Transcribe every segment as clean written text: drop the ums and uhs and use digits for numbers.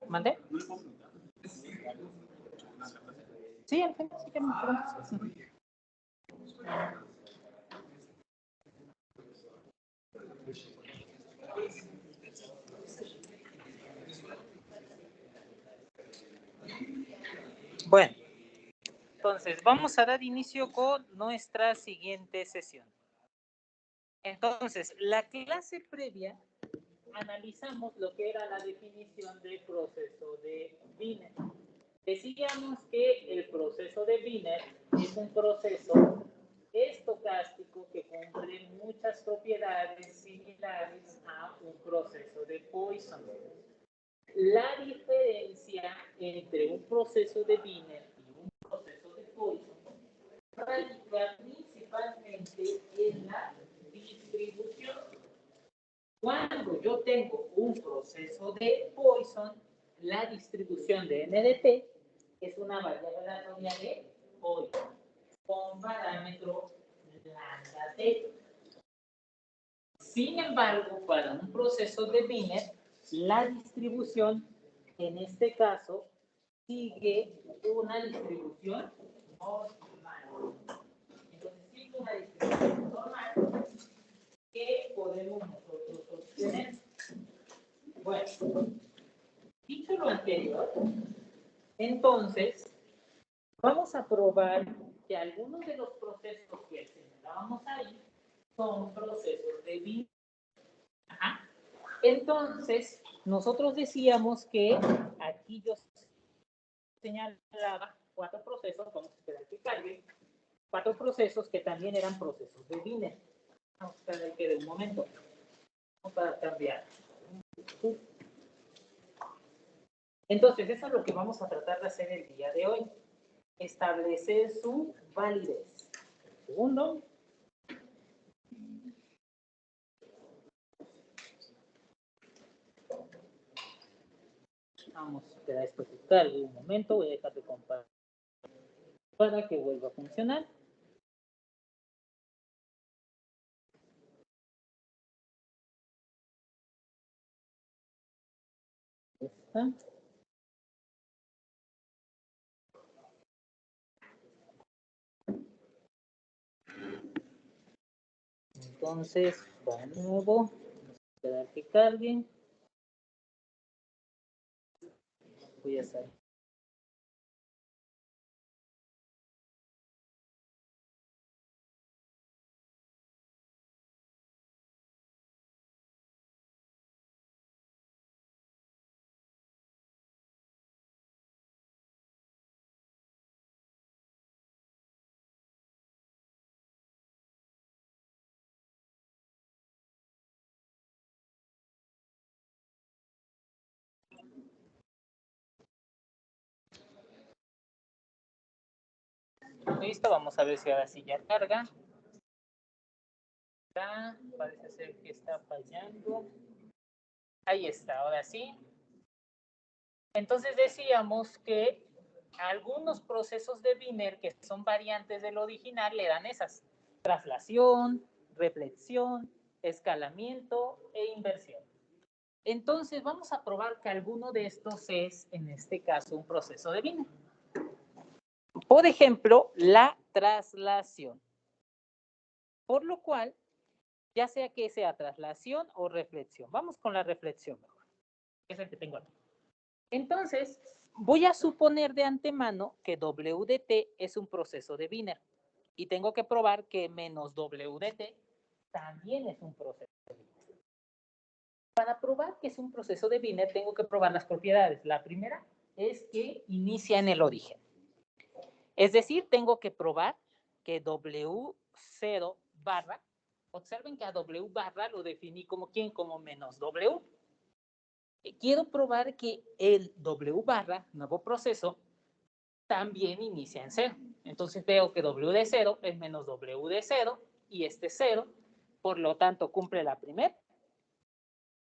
¿Mandé? Sí, al final sí que me preguntas. Bueno, entonces vamos a dar inicio con nuestra siguiente sesión. Entonces, la clase previa analizamos lo que era la definición del proceso de Wiener. Decíamos que el proceso de Wiener es un proceso estocástico que cumple muchas propiedades similares a un proceso de Poisson. La diferencia entre un proceso de Wiener y un proceso de Poisson radica principalmente en la distribución. Cuando yo tengo un proceso de Poisson, la distribución de n de t es una variable aleatoria de Poisson con parámetro lambda t. Sin embargo, para un proceso de Wiener, la distribución, en este caso, sigue una distribución normal. Entonces, sigue una distribución normal que podemos nosotros obtener. Bueno, dicho lo anterior, entonces, vamos a probar que algunos de los procesos que señalábamos ahí son procesos de Wiener. Entonces, nosotros decíamos que aquí yo señalaba 4 procesos, vamos a esperar que cargue, 4 procesos que también eran procesos de Wiener. Vamos a esperar que de un momento para cambiar. Entonces, eso es lo que vamos a tratar de hacer el día de hoy. Establecer su validez. Segundo. Vamos a esperar esto que cargue un momento. Voy a dejar de compartir para que vuelva a funcionar. Esta. Entonces, de nuevo, vamos a esperar que carguen. Voy a salir. Listo, vamos a ver si ahora sí ya carga. Parece ser que está fallando. Ahí está, ahora sí. Entonces decíamos que algunos procesos de Wiener que son variantes del original le dan esas: traslación, reflexión, escalamiento e inversión. Entonces vamos a probar que alguno de estos es, en este caso, un proceso de Wiener. Por ejemplo, la traslación. Por lo cual, ya sea que sea traslación o reflexión. Vamos con la reflexión mejor, que es el que tengo aquí. Entonces, voy a suponer de antemano que W de t es un proceso de Wiener. Y tengo que probar que menos W de t también es un proceso de Wiener. Para probar que es un proceso de Wiener, tengo que probar las propiedades. La primera es que inicia en el origen. Es decir, tengo que probar que W0 barra, observen que a W barra lo definí como ¿quién? Como menos W. Quiero probar que el W barra, nuevo proceso, también inicia en 0. Entonces veo que W de 0 es menos W de 0 y este 0, por lo tanto cumple la primera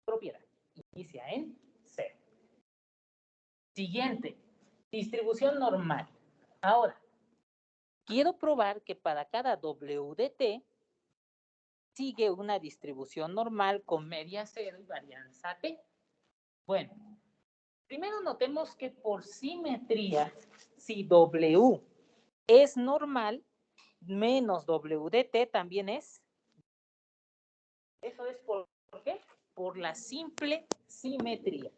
propiedad. Inicia en 0. Siguiente, distribución normal. Ahora, quiero probar que para cada W de t sigue una distribución normal con media 0 y varianza t. Bueno, Primero notemos que por simetría, si W es normal, menos W de T también es. Eso es ¿por qué? Por la simple simetría.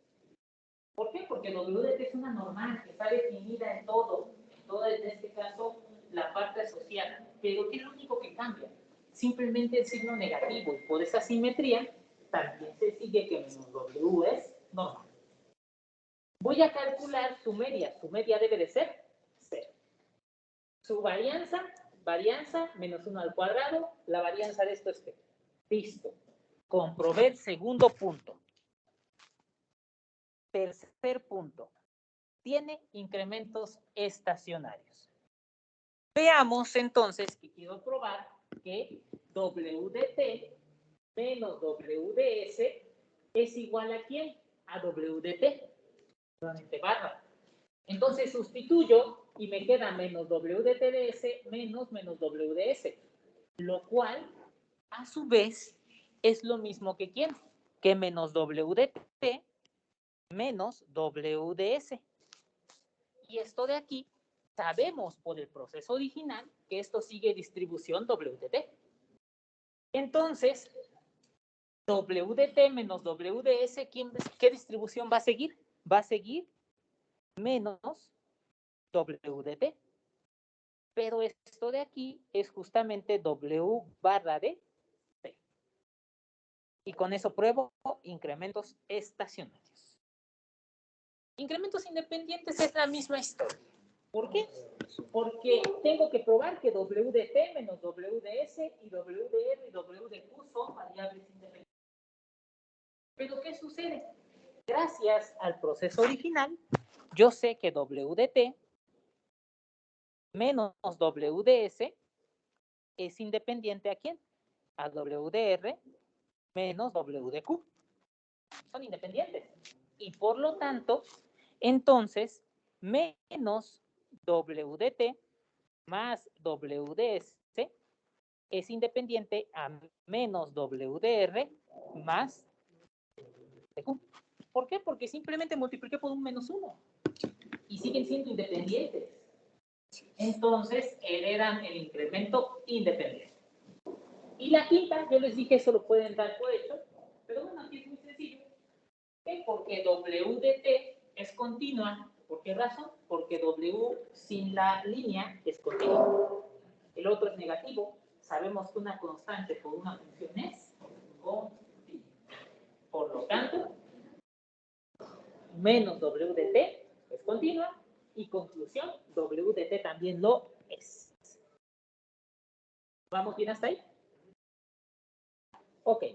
¿Por qué? Porque W de T es una normal que está definida en todo en este caso, la parte asociada. Pero ¿qué es lo único que cambia? Simplemente el signo negativo. Y por esa simetría, también se sigue que menos W es normal. Voy a calcular su media. Su media debe de ser 0. Su varianza menos 1 al cuadrado. La varianza de esto es 0. Listo. Comprobé el segundo punto. Tercer punto. Tiene incrementos estacionarios. Veamos entonces que quiero probar que W de T menos W de S es igual a ¿quién? A W de T. Nuevamente barra. Entonces sustituyo y me queda menos W de T de S menos W de S. Lo cual, a su vez, es lo mismo que ¿quién? Que menos W de T menos W de S. Y esto de aquí, sabemos por el proceso original que esto sigue distribución W de T. Entonces, W de T menos W de S, ¿qué distribución va a seguir? Va a seguir menos W de T. Pero esto de aquí es justamente W barra de T. Y con eso pruebo incrementos estacionarios. Incrementos independientes es la misma historia. ¿Por qué? Porque tengo que probar que W de T menos W de S y W de R y W de Q son variables independientes. Pero ¿qué sucede? Gracias al proceso original, yo sé que W de T menos W de S es independiente ¿a quién? A W de R menos W de Q. Son independientes. Y por lo tanto, entonces, menos W de T más W de S es independiente a menos W de R más de Q. ¿Por qué? Porque simplemente multipliqué por un menos 1 y siguen siendo independientes. Entonces, heredan el incremento independiente. Y la quinta, yo les dije, eso lo pueden dar por hecho, pero bueno, aquí es muy sencillo. ¿Qué? Porque W de T es continua. ¿Por qué razón? Porque W sin la línea es continua. El otro es negativo. Sabemos que una constante por una función es continua. Por lo tanto, menos W de T es continua y conclusión, W de T también lo es. ¿Vamos bien hasta ahí? Ok.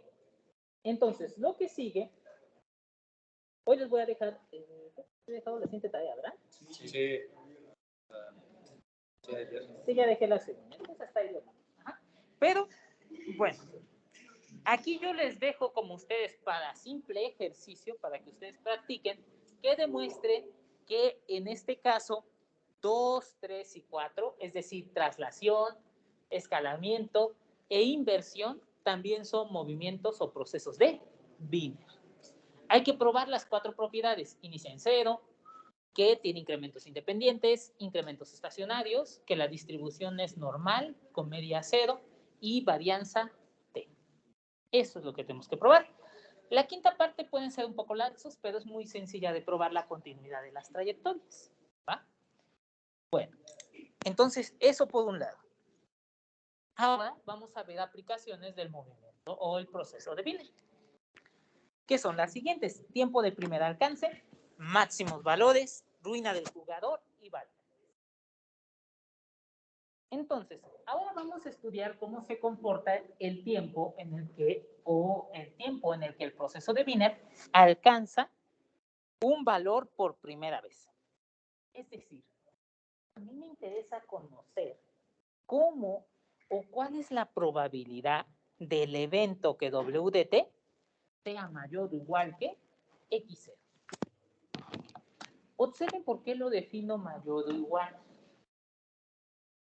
Entonces, lo que sigue, hoy les voy a dejar, he dejado la siguiente tarea, ¿verdad? Sí. Sí, ya dejé la segunda. Entonces, hasta ahí lo vamos. Pero, bueno, aquí yo les dejo como ustedes para simple ejercicio, para que ustedes practiquen, que demuestren que en este caso 2, 3 y 4, es decir, traslación, escalamiento e inversión, también son movimientos o procesos de Wiener. Hay que probar las 4 propiedades. Inicia en 0, que tiene incrementos independientes, incrementos estacionarios, que la distribución es normal, con media 0 y varianza T. Eso es lo que tenemos que probar. La quinta parte pueden ser un poco laxos, pero es muy sencilla de probar la continuidad de las trayectorias. ¿Va? Bueno, entonces eso por un lado. Ahora vamos a ver aplicaciones del movimiento o el proceso de Wiener, que son las siguientes: tiempo de primer alcance, máximos valores, ruina del jugador y válvulas. Entonces, ahora vamos a estudiar cómo se comporta el tiempo en el que el proceso de Wiener alcanza un valor por primera vez. Es decir, a mí me interesa conocer cómo o cuál es la probabilidad del evento que W de T sea mayor o igual que X0. Observen por qué lo defino mayor o igual.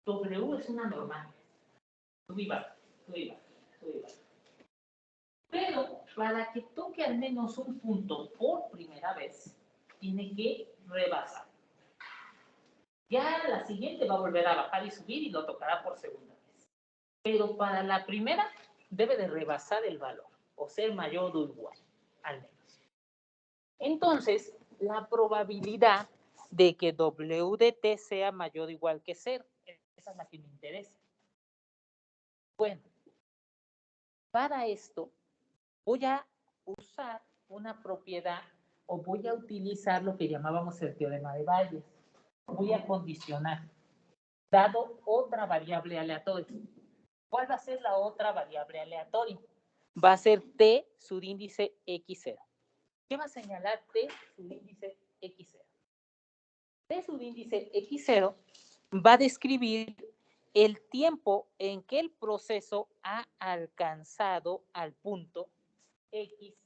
W es una normal. Sube y baja, sube y baja, sube y baja. Pero para que toque al menos un punto por primera vez, tiene que rebasar. Ya la siguiente va a volver a bajar y subir y lo tocará por segunda vez. Pero para la primera debe de rebasar el valor o ser mayor o igual, al menos. Entonces, la probabilidad de que W de T sea mayor o igual que 0, esa es la que me interesa. Bueno, para esto voy a usar una propiedad o voy a utilizar lo que llamábamos el teorema de Bayes. Voy a condicionar, dado otra variable aleatoria. ¿Cuál va a ser la otra variable aleatoria? Va a ser T subíndice X0. ¿Qué va a señalar T subíndice X0? T subíndice X0 va a describir el tiempo en que el proceso ha alcanzado al punto X0.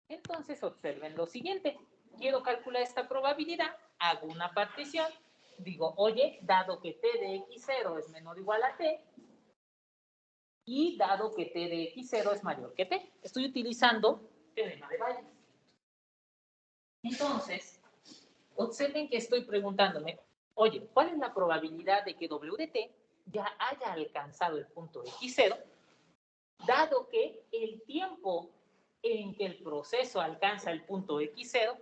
Entonces observen lo siguiente. Quiero calcular esta probabilidad, hago una partición, digo, oye, dado que T de X0 es menor o igual a T, y dado que T de X0 es mayor que T, estoy utilizando teorema de Bayes. Entonces, observen que estoy preguntándome, oye, ¿cuál es la probabilidad de que W de T ya haya alcanzado el punto X0, dado que el tiempo en que el proceso alcanza el punto X0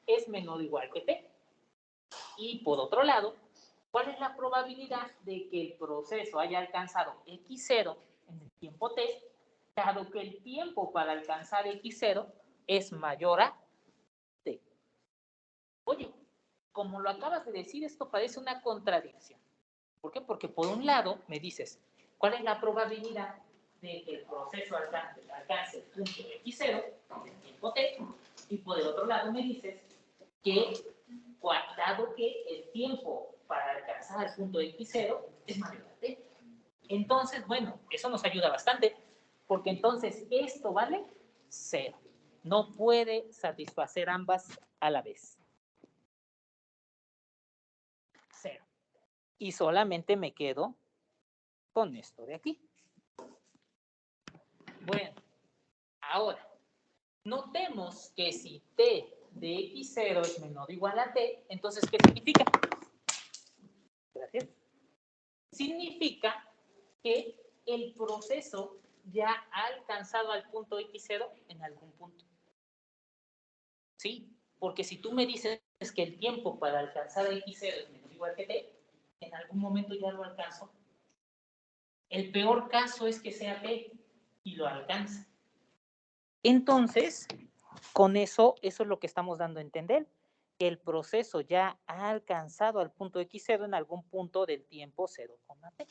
es menor o igual que T? Y por otro lado, ¿cuál es la probabilidad de que el proceso haya alcanzado X0 en el tiempo T, dado que el tiempo para alcanzar X0 es mayor a T? Oye, como lo acabas de decir, esto parece una contradicción. ¿Por qué? Porque por un lado me dices, ¿cuál es la probabilidad de que el proceso alcance el punto X0 en el tiempo T? Y por el otro lado me dices que, dado que el tiempo para alcanzar el punto X0 es mayor a T. Entonces, bueno, eso nos ayuda bastante, porque entonces esto vale 0. No puede satisfacer ambas a la vez. 0. Y solamente me quedo con esto de aquí. Bueno, ahora, notemos que si T de X0 es menor o igual a T, entonces, ¿qué significa? Gracias. Significa que el proceso ya ha alcanzado al punto X0 en algún punto. ¿Sí? Porque si tú me dices que el tiempo para alcanzar X0 es menor o igual que T, en algún momento ya lo alcanzó. El peor caso es que sea T y lo alcanza. Entonces, con eso es lo que estamos dando a entender, que el proceso ya ha alcanzado al punto X0 en algún punto del tiempo 0,t.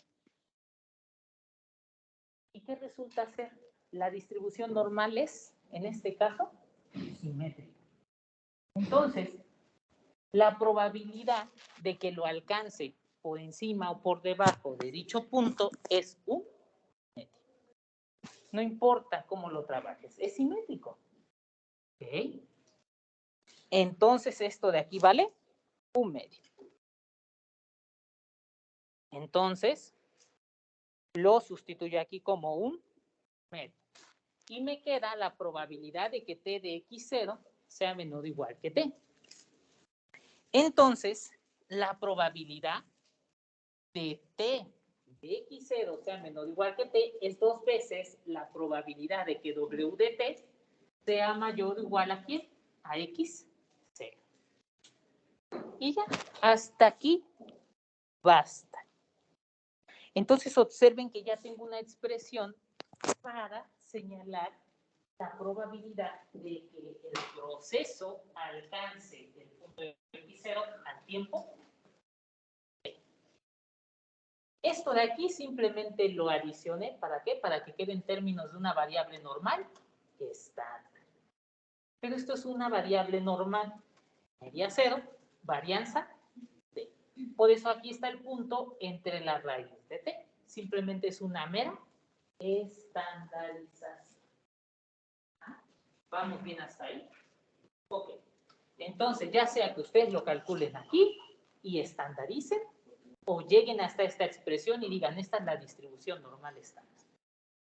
¿Y qué resulta ser? La distribución normal es, en este caso, simétrica. Entonces, la probabilidad de que lo alcance por encima o por debajo de dicho punto es un medio. No importa cómo lo trabajes, es simétrico. ¿Ok? Entonces, esto de aquí vale un medio. Entonces, lo sustituyo aquí como un medio. Y me queda la probabilidad de que T de X0 sea menor o igual que T. Entonces, la probabilidad de T de X0 sea menor o igual que T es 2 veces la probabilidad de que W de T sea mayor o igual a ¿quién? A X0. Y ya, hasta aquí basta. Entonces observen que ya tengo una expresión para señalar la probabilidad de que el proceso alcance el punto X0 al tiempo. Esto de aquí simplemente lo adicioné, ¿para qué? Para que quede en términos de una variable normal estándar. Pero esto es una variable normal, media 0, varianza t. Por eso aquí está el punto entre la raíz de t. Simplemente es una mera estandarización. ¿Vamos bien hasta ahí? Ok. Entonces, ya sea que ustedes lo calculen aquí y estandaricen, o lleguen hasta esta expresión y digan, esta es la distribución normal estándar.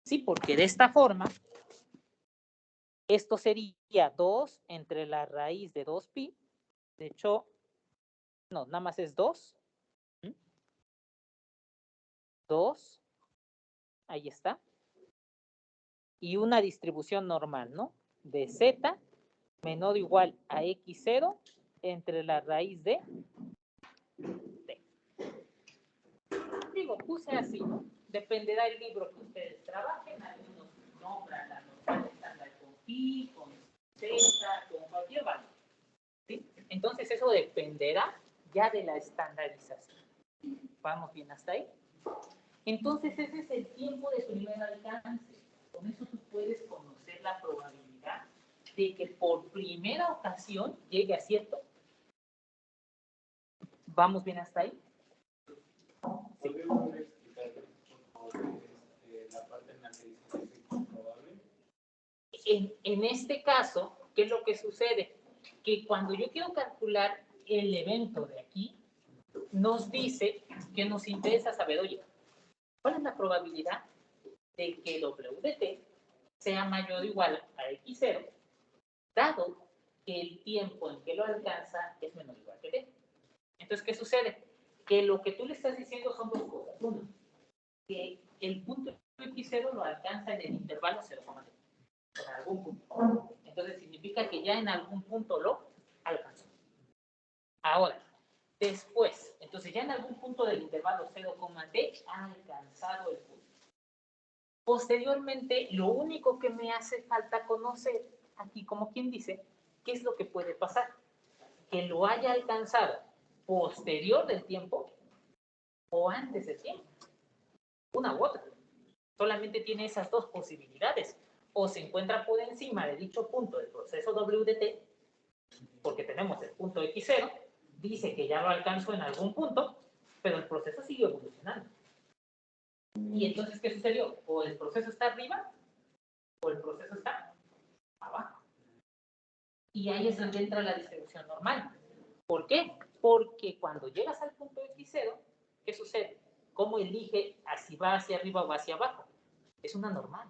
Sí, porque de esta forma Esto sería 2 entre la raíz de 2pi. De hecho, no, nada más es 2. 2. Ahí está. Y una distribución normal, ¿no? De z menor o igual a x0 entre la raíz de t. Digo, puse así, ¿no? Dependerá del libro que ustedes trabajen. Algunos nombran la normal estándar con pi, con z, con cualquier valor. ¿Sí? Entonces eso dependerá ya de la estandarización. ¿Vamos bien hasta ahí? Entonces ese es el tiempo de primer alcance. Con eso tú puedes conocer la probabilidad de que por primera ocasión llegue a cierto. ¿Vamos bien hasta ahí? Sí. ¿Podemos explicar la parte en la que dice que es incomprobable? En este caso, ¿qué es lo que sucede? Que cuando yo quiero calcular el evento de aquí, nos dice que nos interesa saber, oye, ¿cuál es la probabilidad de que W de t sea mayor o igual a x0, dado que el tiempo en que lo alcanza es menor o igual que t? Entonces, ¿qué sucede? Que lo que tú le estás diciendo son dos cosas. Uno, que el punto x0 lo alcanza en el intervalo 0,t, en algún punto. Entonces, significa que ya en algún punto lo alcanzó. Ahora, después, entonces ya en algún punto del intervalo 0,t ha alcanzado el punto. Posteriormente, lo único que me hace falta conocer, aquí como quien dice, qué es lo que puede pasar. Que lo haya alcanzado posterior del tiempo o antes del tiempo. Una u otra. Solamente tiene esas dos posibilidades. O se encuentra por encima de dicho punto del proceso W de t, porque tenemos el punto x0, dice que ya lo alcanzó en algún punto, pero el proceso sigue evolucionando. Y entonces, ¿qué sucedió? O el proceso está arriba, o el proceso está abajo. Y ahí es donde entra la distribución normal. ¿Por qué? Porque cuando llegas al punto x0, ¿qué sucede? ¿Cómo elige si va hacia arriba o va hacia abajo? Es una normal.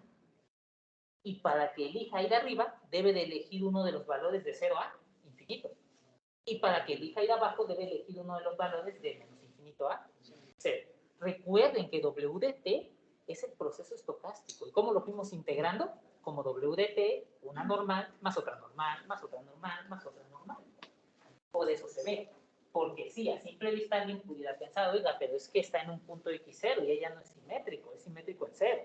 Y para que elija ir arriba, debe de elegir uno de los valores de 0 a infinito. Y para que elija ir abajo, debe elegir uno de los valores de menos infinito a 0. Recuerden que W de t es el proceso estocástico. ¿Y cómo lo fuimos integrando? Como W de t, una normal, más otra normal, más otra normal, más otra normal. Por eso se ve. Porque sí, a simple vista alguien pudiera pensar, oiga, pero es que está en un punto x0 y ella no es simétrico, es simétrico en 0.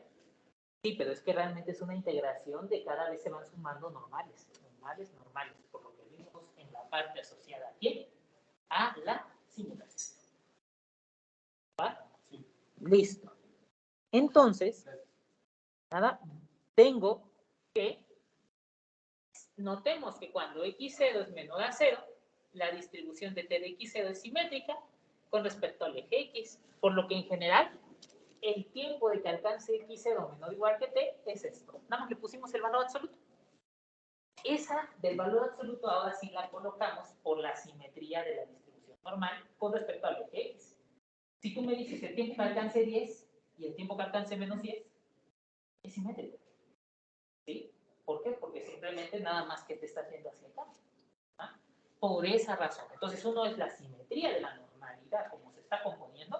Sí, pero es que realmente es una integración de cada vez se van sumando normales, normales, normales, por lo que vimos en la parte asociada aquí a la simulación. ¿Va? Sí. Listo. Entonces, nada, tengo que, notemos que cuando x0 es menor a 0, la distribución de t de x0 es simétrica con respecto al eje x, por lo que en general el tiempo de que alcance x0 menor o igual que t es esto. Nada más le pusimos el valor absoluto. Esa del valor absoluto ahora sí la colocamos por la simetría de la distribución normal con respecto al eje x. Si tú me dices el tiempo que alcance 10 y el tiempo que alcance menos 10, es simétrico. ¿Sí? ¿Por qué? Porque simplemente nada más que te está haciendo hacia acá. ¿Ah? Por esa razón. Entonces uno es la simetría de la normalidad, como se está componiendo,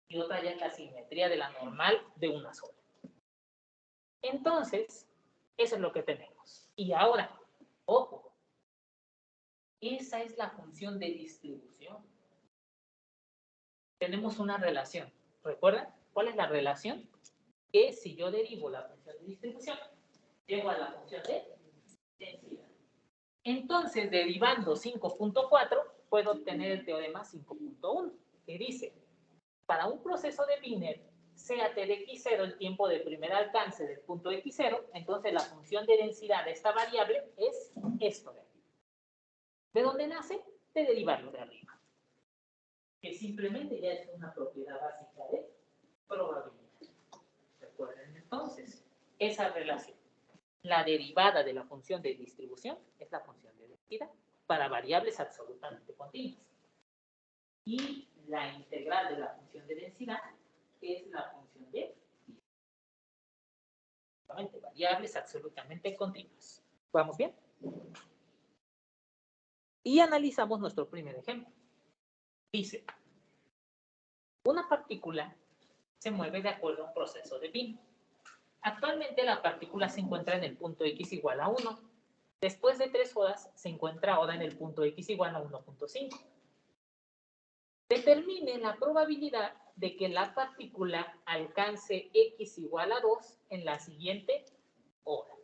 y otra ya es la simetría de la normal de una sola. Entonces, eso es lo que tenemos. Y ahora, ojo, esa es la función de distribución. Tenemos una relación. ¿Recuerdan? ¿Cuál es la relación? Que si yo derivo la función de distribución, llego a la función de densidad. Entonces, derivando 5.4, puedo obtener el teorema 5.1, que dice, para un proceso de Wiener, sea t de x0 el tiempo de primer alcance del punto x0, entonces la función de densidad de esta variable es esto de aquí. ¿De dónde nace? De derivarlo de arriba. Que simplemente ya es una propiedad básica de probabilidad. Recuerden entonces esa relación. La derivada de la función de distribución es la función de densidad para variables absolutamente continuas. Y la integral de la función de densidad es la función de variables absolutamente continuas. ¿Vamos bien? Y analizamos nuestro primer ejemplo. Dice, una partícula se mueve de acuerdo a un proceso de Wien. Actualmente la partícula se encuentra en el punto X igual a 1. Después de 3 horas se encuentra ahora en el punto X igual a 1.5. Determine la probabilidad de que la partícula alcance X igual a 2 en la siguiente hora.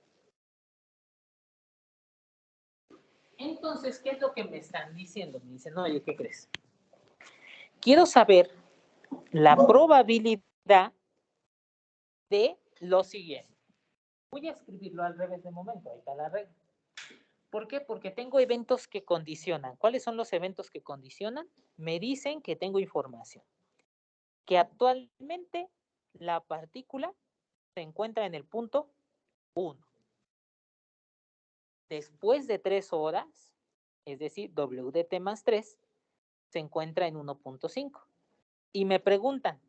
Entonces, ¿qué es lo que me están diciendo? Me dicen, oye, ¿qué crees? Quiero saber la probabilidad de lo siguiente. Voy a escribirlo al revés de momento, ahí está la regla. ¿Por qué? Porque tengo eventos que condicionan. ¿Cuáles son los eventos que condicionan? Me dicen que tengo información. Que actualmente la partícula se encuentra en el punto 1. Después de 3 horas, es decir, WDT más 3, se encuentra en 1.5. Y me preguntan,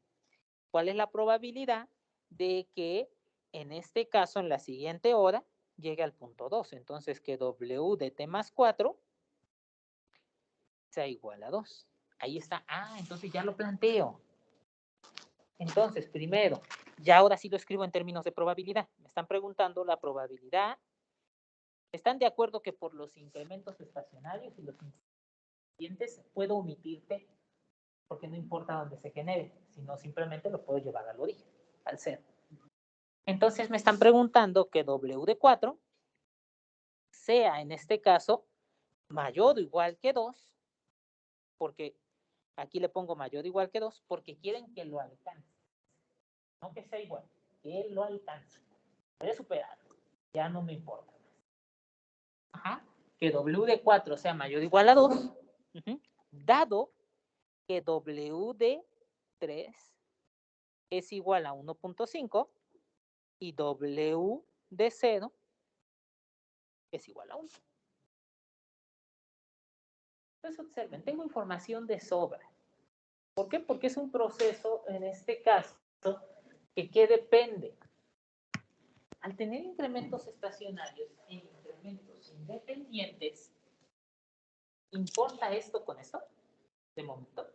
¿cuál es la probabilidad de que en este caso, en la siguiente hora, llegue al punto 2? Entonces, que W de T más 4 sea igual a 2. Ahí está. Ah, entonces ya lo planteo. Entonces, primero, ya ahora sí lo escribo en términos de probabilidad. Me están preguntando la probabilidad. ¿Están de acuerdo que por los incrementos estacionarios y los siguientes puedo omitirte? Porque no importa dónde se genere, sino simplemente lo puedo llevar al origen, al cero. Entonces me están preguntando que W de 4 sea en este caso mayor o igual que 2, porque aquí le pongo mayor o igual que 2, porque quieren que lo alcance. No que sea igual, que él lo alcance. Puede superarlo, ya no me importa. Ajá. Que W de 4 sea mayor o igual a 2, dado que W de 3 es igual a 1.5 y W de 0 es igual a 1. Entonces observen, tengo información de sobra. ¿Por qué? Porque es un proceso, en este caso, que ¿qué depende? Al tener incrementos estacionarios e incrementos independientes, ¿importa esto con esto? De momento.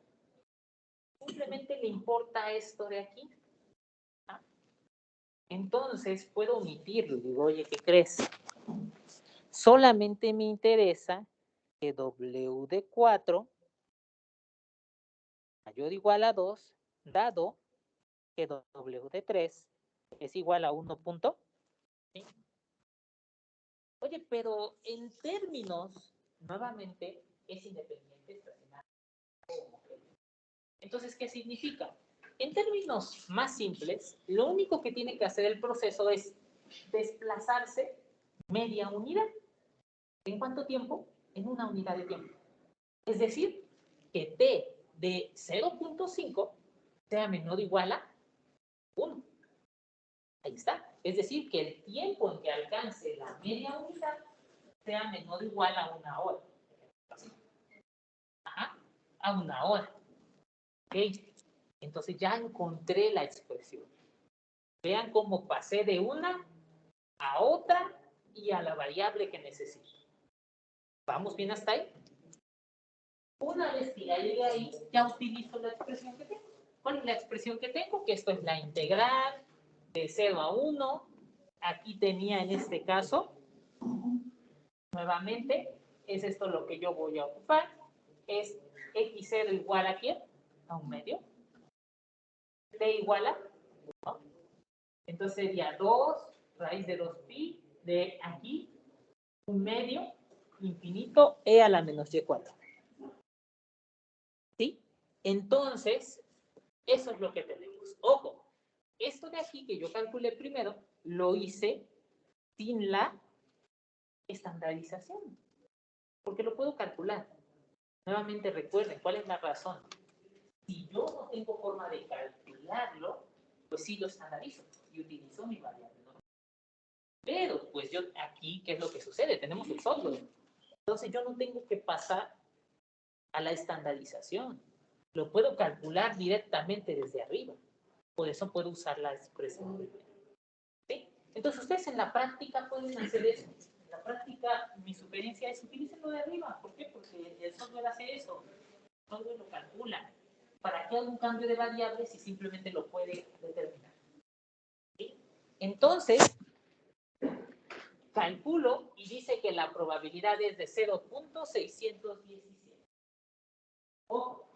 Simplemente le importa esto de aquí. ¿Ah? Entonces puedo omitirlo. Digo, oye, ¿qué crees? Solamente me interesa que W de 4 mayor o igual a 2, dado que W de 3 es igual a 1.5. Oye, pero en términos, nuevamente, es independiente estacionario. Entonces, ¿qué significa? En términos más simples, lo único que tiene que hacer el proceso es desplazarse media unidad. ¿En cuánto tiempo? En una unidad de tiempo. Es decir, que T de 0.5 sea menor o igual a 1. Ahí está. Es decir, que el tiempo en que alcance la media unidad sea menor o igual a 1 hora. Ajá, a 1 hora. Ok. Entonces ya encontré la expresión. Vean cómo pasé de una a otra y a la variable que necesito. ¿Vamos bien hasta ahí? Una vez que ya llegué ahí, ya utilizo la expresión que tengo. ¿Cuál es la expresión que tengo? Que esto es la integral de 0 a 1. Aquí tenía en este caso, nuevamente, es esto lo que yo voy a ocupar. Es x0 igual a ¿quién? A 1/2. T igual a 1. Entonces sería 2 raíz de 2pi de aquí, 1/2 infinito e a la menos y4. ¿Sí? Entonces, eso es lo que tenemos. Ojo, esto de aquí que yo calculé primero, lo hice sin la estandarización, porque lo puedo calcular. Nuevamente recuerden, ¿cuál es la razón? Si yo no tengo forma de calcularlo, pues sí lo estandarizo y utilizo mi variable normal. Pero, pues yo aquí, ¿qué es lo que sucede? Tenemos el software. Entonces yo no tengo que pasar a la estandarización. Lo puedo calcular directamente desde arriba. Por eso puedo usar la expresión primero. ¿Sí? Entonces ustedes en la práctica pueden hacer eso. En la la práctica, mi sugerencia es utilicen lo de arriba. ¿Por qué? Porque el software hace eso. El software lo calcula. ¿Para qué hago un cambio de variables si simplemente lo puede determinar? ¿Sí? Entonces, calculo y dice que la probabilidad es de 0.617. Ojo,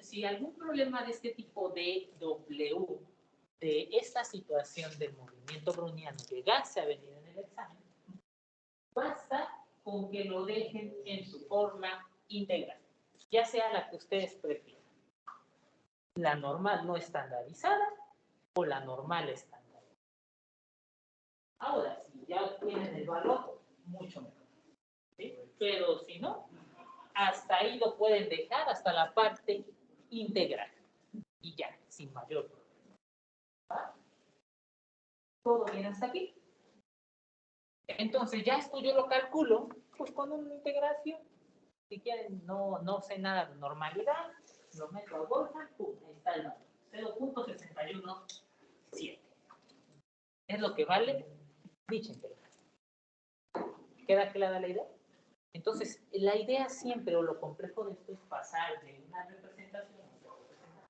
si algún problema de este tipo de W, de esta situación del movimiento browniano llegase a venir en el examen, basta con que lo dejen en su forma integral, ya sea la que ustedes prefieran. La normal no estandarizada o la normal estándar. Ahora, si ya obtienen el valor, mucho mejor. ¿Sí? Pero si no, hasta ahí lo pueden dejar, hasta la parte integral. Y ya, sin mayor problema. ¿Va? ¿Todo bien hasta aquí? Entonces, ya esto yo lo calculo, pues con una integración. Si quieren, no sé nada de normalidad, lo meto a bolsa, pum, ahí está el valor. 0.617. Es lo que vale dicha integral. ¿Queda clara la idea? Entonces, la idea siempre, o lo complejo de esto, es pasar de una representación a otra representación.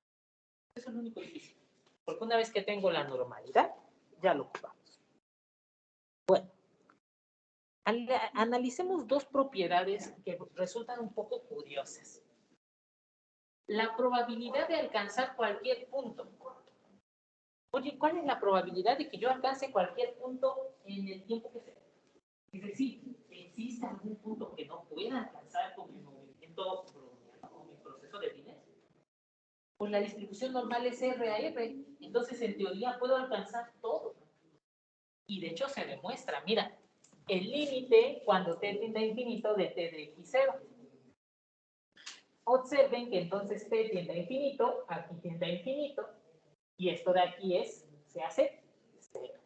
Eso es lo único difícil. Porque una vez que tengo la normalidad, ya lo ocupamos. Bueno, analicemos dos propiedades que resultan un poco curiosas. La probabilidad de alcanzar cualquier punto. Oye, ¿cuál es la probabilidad de que yo alcance cualquier punto en el tiempo que sea? Es decir, ¿existe algún punto que no pueda alcanzar con mi movimiento browniano, con mi proceso de Wiener? Pues la distribución normal es R a R, entonces en teoría puedo alcanzar todo. Y de hecho se demuestra, mira, el límite cuando t tiende a infinito de t de x0. Observen que entonces t tiende a infinito, aquí tiende a infinito, y esto de aquí se hace 0.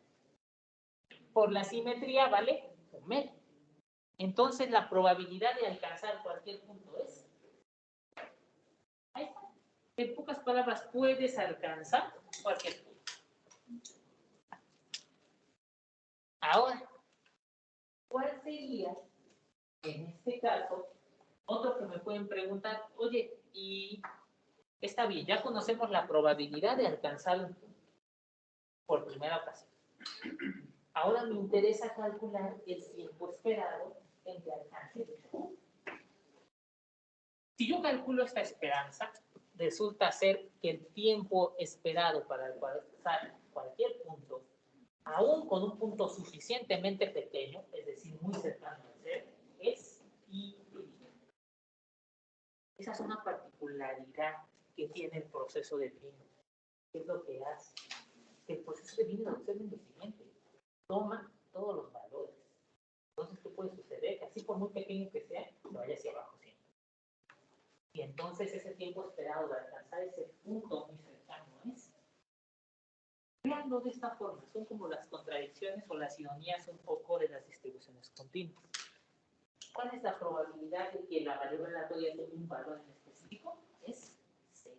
Por la simetría vale omega. Entonces la probabilidad de alcanzar cualquier punto es, ahí está. En pocas palabras, puedes alcanzar cualquier punto. Ahora, ¿cuál sería, en este caso, otro que me pueden preguntar? Oye, y está bien, ya conocemos la probabilidad de alcanzar un punto por primera ocasión. Ahora me interesa calcular el tiempo esperado en que alcance el punto. Si yo calculo esta esperanza, resulta ser que el tiempo esperado para alcanzar cualquier punto, aún con un punto suficientemente pequeño, es decir, muy cercano al ser, es infinito. Esa es una particularidad que tiene el proceso de Wiener. ¿Qué es lo que hace? El proceso de Wiener observa lo siguiente: toma todos los valores. Entonces, ¿qué puede suceder? Que así por muy pequeño que sea, se vaya hacia abajo siempre. Y entonces ese tiempo esperado de alcanzar ese punto muy cercano es. Veanlo de esta forma, son como las contradicciones o las ironías un poco de las distribuciones continuas. ¿Cuál es la probabilidad de que la variable aleatoria tome un valor en específico? Es 0.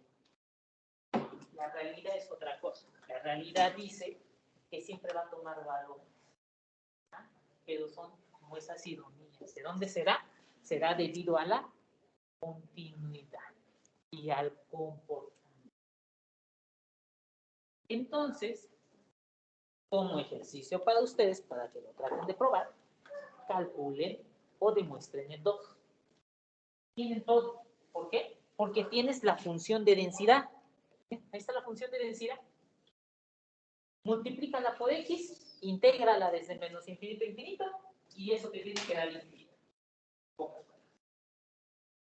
La realidad es otra cosa. La realidad dice que siempre va a tomar valores. ¿Ah? Pero son como esas ironías. ¿De dónde será? Será debido a la continuidad y al comportamiento. Entonces, como ejercicio para ustedes, para que lo traten de probar, calculen o demuestren el 2. Tienen todo. ¿Por qué? Porque tienes la función de densidad. Ahí está la función de densidad. Multiplícala por x, intégrala desde menos infinito a infinito, y eso te tiene que dar infinito.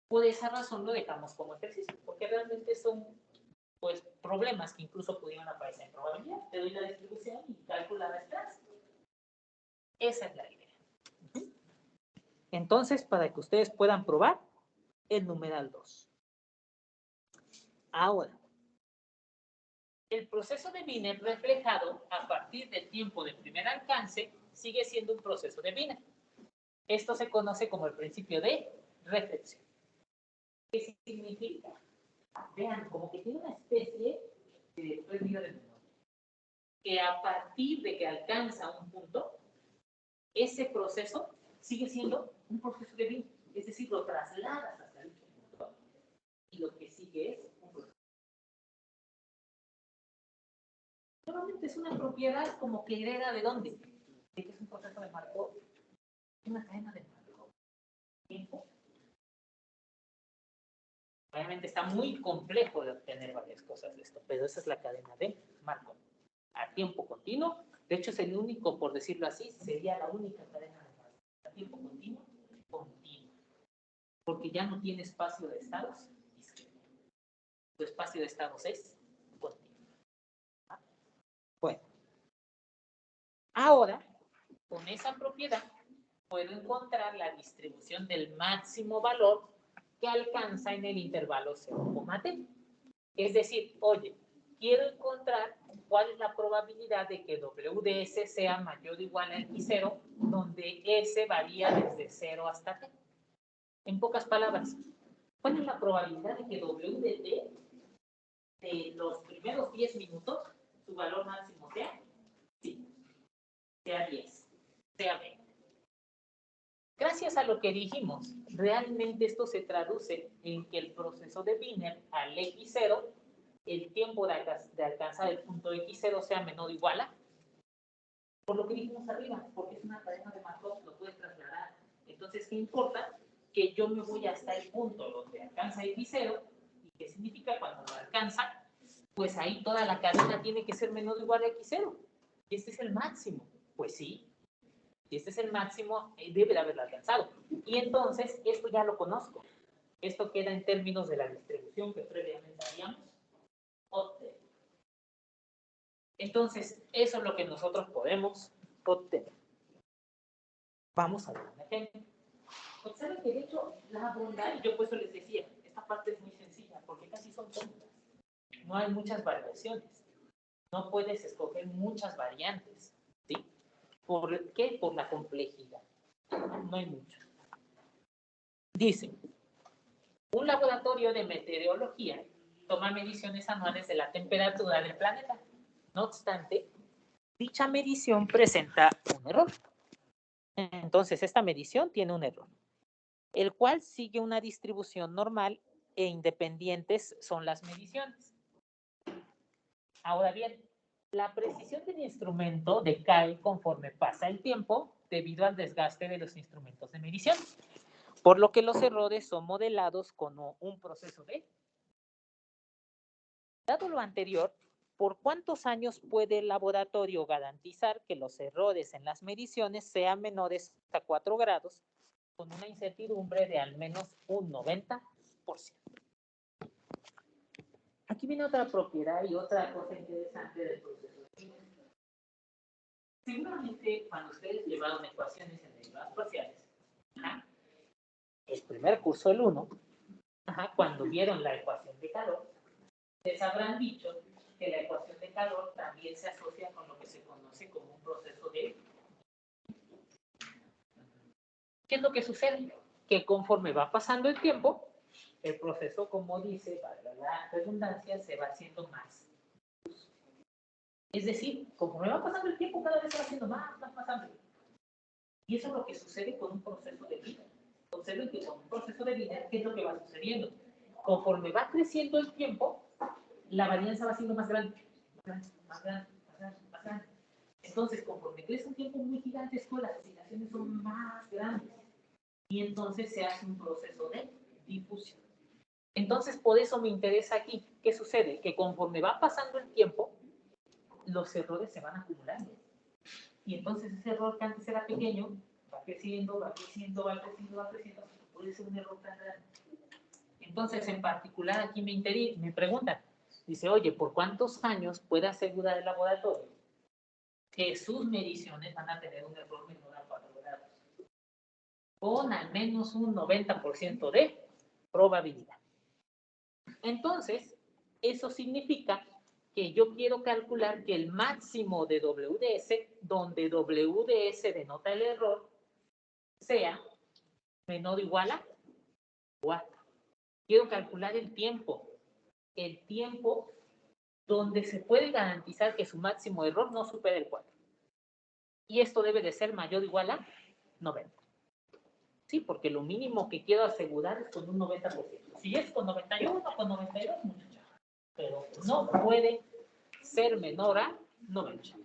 Por esa razón lo dejamos como ejercicio, porque realmente son pues problemas que incluso pudieran aparecer en probabilidad. Te doy la distribución y calcula la esperanza. Esa es la idea. Entonces, para que ustedes puedan probar el numeral 2. Ahora, el proceso de Wiener reflejado a partir del tiempo de primer alcance sigue siendo un proceso de Wiener. Esto se conoce como el principio de reflexión. ¿Qué significa? Vean, como que tiene una especie de pérdida de memoria, que a partir de que alcanza un punto, ese proceso sigue siendo un proceso de bin, es decir, lo trasladas hasta dicho punto y lo que sigue es un proceso. Normalmente es una propiedad como que hereda de dónde, de que es un proceso de Markov, una cadena de Markov. Tiempo. Obviamente está muy complejo de obtener varias cosas de esto, pero esa es la cadena de Markov. A tiempo continuo, de hecho es el único, por decirlo así, sería la única cadena de Markov. A tiempo continuo, continuo. Porque ya no tiene espacio de estados discretos. Su espacio de estados es continuo. Bueno, ahora, con esa propiedad, puedo encontrar la distribución del máximo valor que alcanza en el intervalo 0,t. Es decir, oye, quiero encontrar cuál es la probabilidad de que W de S sea mayor o igual a X0, donde S varía desde 0 hasta T. En pocas palabras, ¿cuál es la probabilidad de que W de T de los primeros 10 minutos, su valor máximo sea? Sí, sea 10, sea 20. Gracias a lo que dijimos, realmente esto se traduce en que el proceso de Wiener al X0, el tiempo de alcanzar el punto X0 sea menor o igual a, por lo que dijimos arriba, porque es una cadena de Markov, lo puedes trasladar. Entonces, ¿qué importa? Que yo me voy hasta el punto donde alcanza X0, y qué significa cuando lo alcanza, pues ahí toda la cadena tiene que ser menor o igual a X0. Y este es el máximo. Pues sí, y este es el máximo, debe de haberlo alcanzado. Y entonces, esto ya lo conozco. Esto queda en términos de la distribución que previamente habíamos obtenido. Entonces, eso es lo que nosotros podemos obtener. Vamos a ver un ejemplo. Observen que de hecho la bondad, yo por eso les decía, esta parte es muy sencilla, porque casi son fórmulas. No hay muchas variaciones. No puedes escoger muchas variantes. ¿Sí? ¿Por qué? Por la complejidad. No hay mucho. Dice, un laboratorio de meteorología toma mediciones anuales de la temperatura del planeta. No obstante, dicha medición presenta un error. Entonces, esta medición tiene un error, el cual sigue una distribución normal e independientes son las mediciones. Ahora bien, la precisión del instrumento decae conforme pasa el tiempo debido al desgaste de los instrumentos de medición, por lo que los errores son modelados como un proceso de... Dado lo anterior, ¿por cuántos años puede el laboratorio garantizar que los errores en las mediciones sean menores a 4 grados con una incertidumbre de al menos un 90%? Aquí viene otra propiedad y otra cosa interesante del proceso de Wiener. Seguramente cuando ustedes llevaron ecuaciones en derivadas parciales, el primer curso, el 1, cuando vieron la ecuación de calor, les habrán dicho que la ecuación de calor también se asocia con lo que se conoce como un proceso de... ¿Qué es lo que sucede? Que conforme va pasando el tiempo, el proceso, como dice, para la redundancia, se va haciendo más. Es decir, conforme va pasando el tiempo, cada vez se va haciendo más amplio. Y eso es lo que sucede con un proceso de Wiener. Observen que con un proceso de Wiener, ¿qué es lo que va sucediendo? Conforme va creciendo el tiempo, la varianza va siendo más grande, más grande, más grande, más grande. Entonces, conforme crece un tiempo muy gigantesco, las oscilaciones son más grandes. Y entonces se hace un proceso de difusión. Entonces, por eso me interesa aquí. ¿Qué sucede? Que conforme va pasando el tiempo, los errores se van acumulando. Y entonces ese error que antes era pequeño, va creciendo, va creciendo, va creciendo, va creciendo, puede ser un error tan grande. Entonces, en particular, aquí me preguntan, dice, oye, ¿por cuántos años puede asegurar el laboratorio que sus mediciones van a tener un error menor a 4 grados? Con al menos un 90% de probabilidad. Entonces, eso significa que yo quiero calcular que el máximo de WDS, donde WDS denota el error, sea menor o igual a 4. Quiero calcular el tiempo donde se puede garantizar que su máximo error no supere el 4. Y esto debe de ser mayor o igual a 90. Sí, porque lo mínimo que quiero asegurar es con un 90%. Si es con 91, con 92, muchacha. Pero no puede ser menor a 90.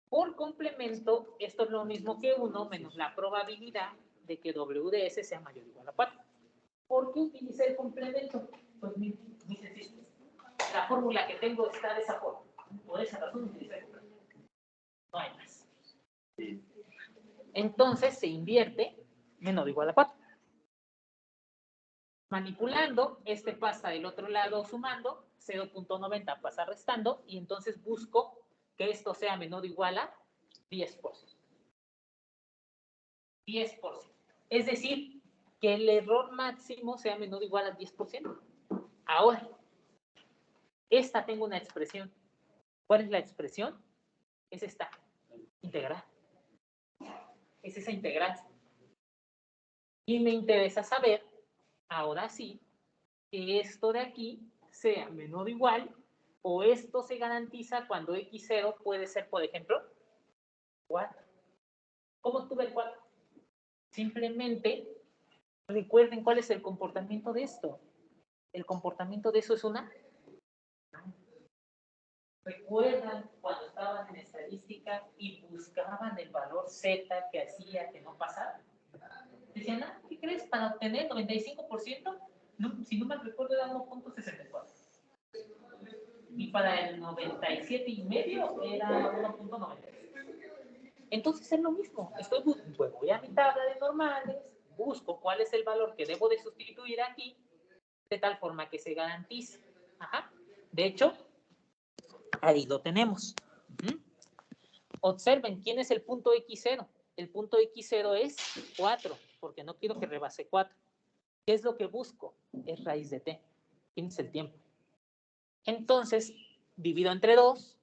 Por complemento, esto es lo mismo que 1 menos la probabilidad de que WDS sea mayor o igual a 4. ¿Por qué utilicé el complemento? Pues muy sencillo. La fórmula que tengo está de esa forma. Por esa razón utilicé el complemento. No hay más. Entonces se invierte menor o igual a 4. Manipulando, este pasa del otro lado sumando, 0.90 pasa restando, y entonces busco que esto sea menor o igual a 10%. 10%. Es decir, que el error máximo sea menor o igual a 10%. Ahora, esta tengo una expresión. ¿Cuál es la expresión? Es esta, integral. Es esa integral. Y me interesa saber, ahora sí, que esto de aquí sea menor o igual, o esto se garantiza cuando x0 puede ser, por ejemplo, 4. ¿Cómo tuve el 4? Simplemente recuerden cuál es el comportamiento de esto. El comportamiento de eso es una... ¿Recuerdan cuando estaban en estadística y buscaban el valor z que hacía que no pasara? Decían, ah, ¿qué crees? Para obtener 95%, no, si no me recuerdo, era 1.64. Y para el 97,5 era 1.90. Entonces es lo mismo. Pues voy a mi tabla de normales, busco cuál es el valor que debo de sustituir aquí, de tal forma que se garantice. Ajá. De hecho, ahí lo tenemos. Observen, ¿quién es el punto X0? El punto X0 es 4, porque no quiero que rebase 4. ¿Qué es lo que busco? Es raíz de t. ¿Quién es el tiempo? Entonces, divido entre 2,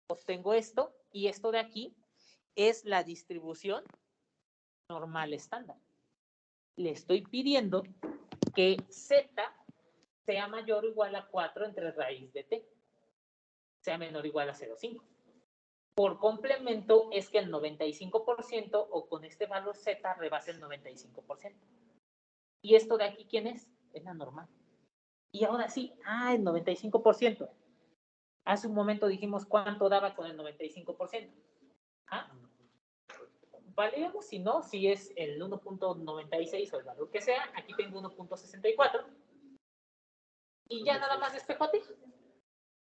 obtengo esto, y esto de aquí es la distribución normal estándar. Le estoy pidiendo que z sea mayor o igual a 4 entre raíz de t, sea menor o igual a 0,5. Por complemento es que el 95% o con este valor z rebasa el 95%. ¿Y esto de aquí quién es? Es la normal. Y ahora sí, el 95%. Hace un momento dijimos cuánto daba con el 95%. Validemos, si no, si es el 1.96 o el valor que sea. Aquí tengo 1.64. Y ya nada más despejo a ti.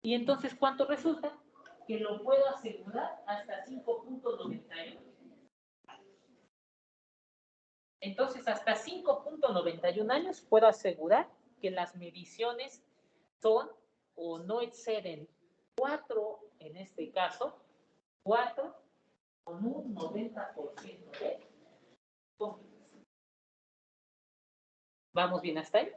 Y entonces, ¿cuánto resulta? Que lo puedo asegurar hasta 5.91. Entonces, hasta 5.91 años puedo asegurar que las mediciones son o no exceden 4, en este caso, 4 con un 90% de confianza. ¿Vamos bien hasta ahí?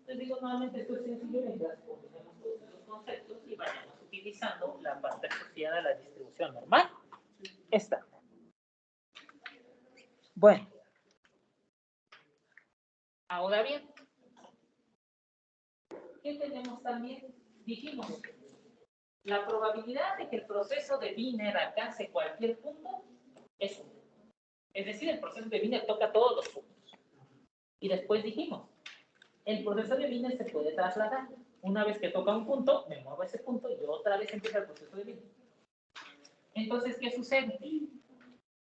Les digo nuevamente, esto es sencillo mientras combinemos todos los conceptos y vayamos utilizando la parte asociada a la distribución normal. Esta. Bueno. Ahora bien, ¿qué tenemos también? Dijimos, la probabilidad de que el proceso de Wiener alcance cualquier punto es 1. Es decir, el proceso de Wiener toca todos los puntos. Y después dijimos, el proceso de Wiener se puede trasladar. Una vez que toca un punto, me muevo a ese punto y otra vez empieza el proceso de Wiener. Entonces, ¿qué sucede?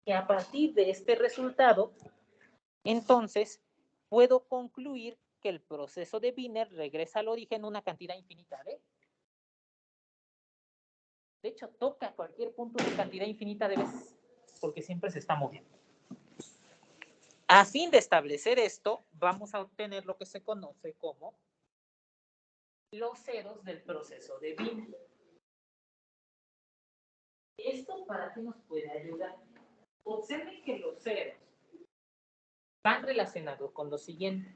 Que a partir de este resultado, entonces, puedo concluir que el proceso de Wiener regresa al origen una cantidad infinita de... De hecho, toca cualquier punto de cantidad infinita de veces, porque siempre se está moviendo. A fin de establecer esto, vamos a obtener lo que se conoce como los ceros del proceso de Wiener. ¿Esto para qué nos puede ayudar? Observen que los ceros van relacionados con lo siguiente.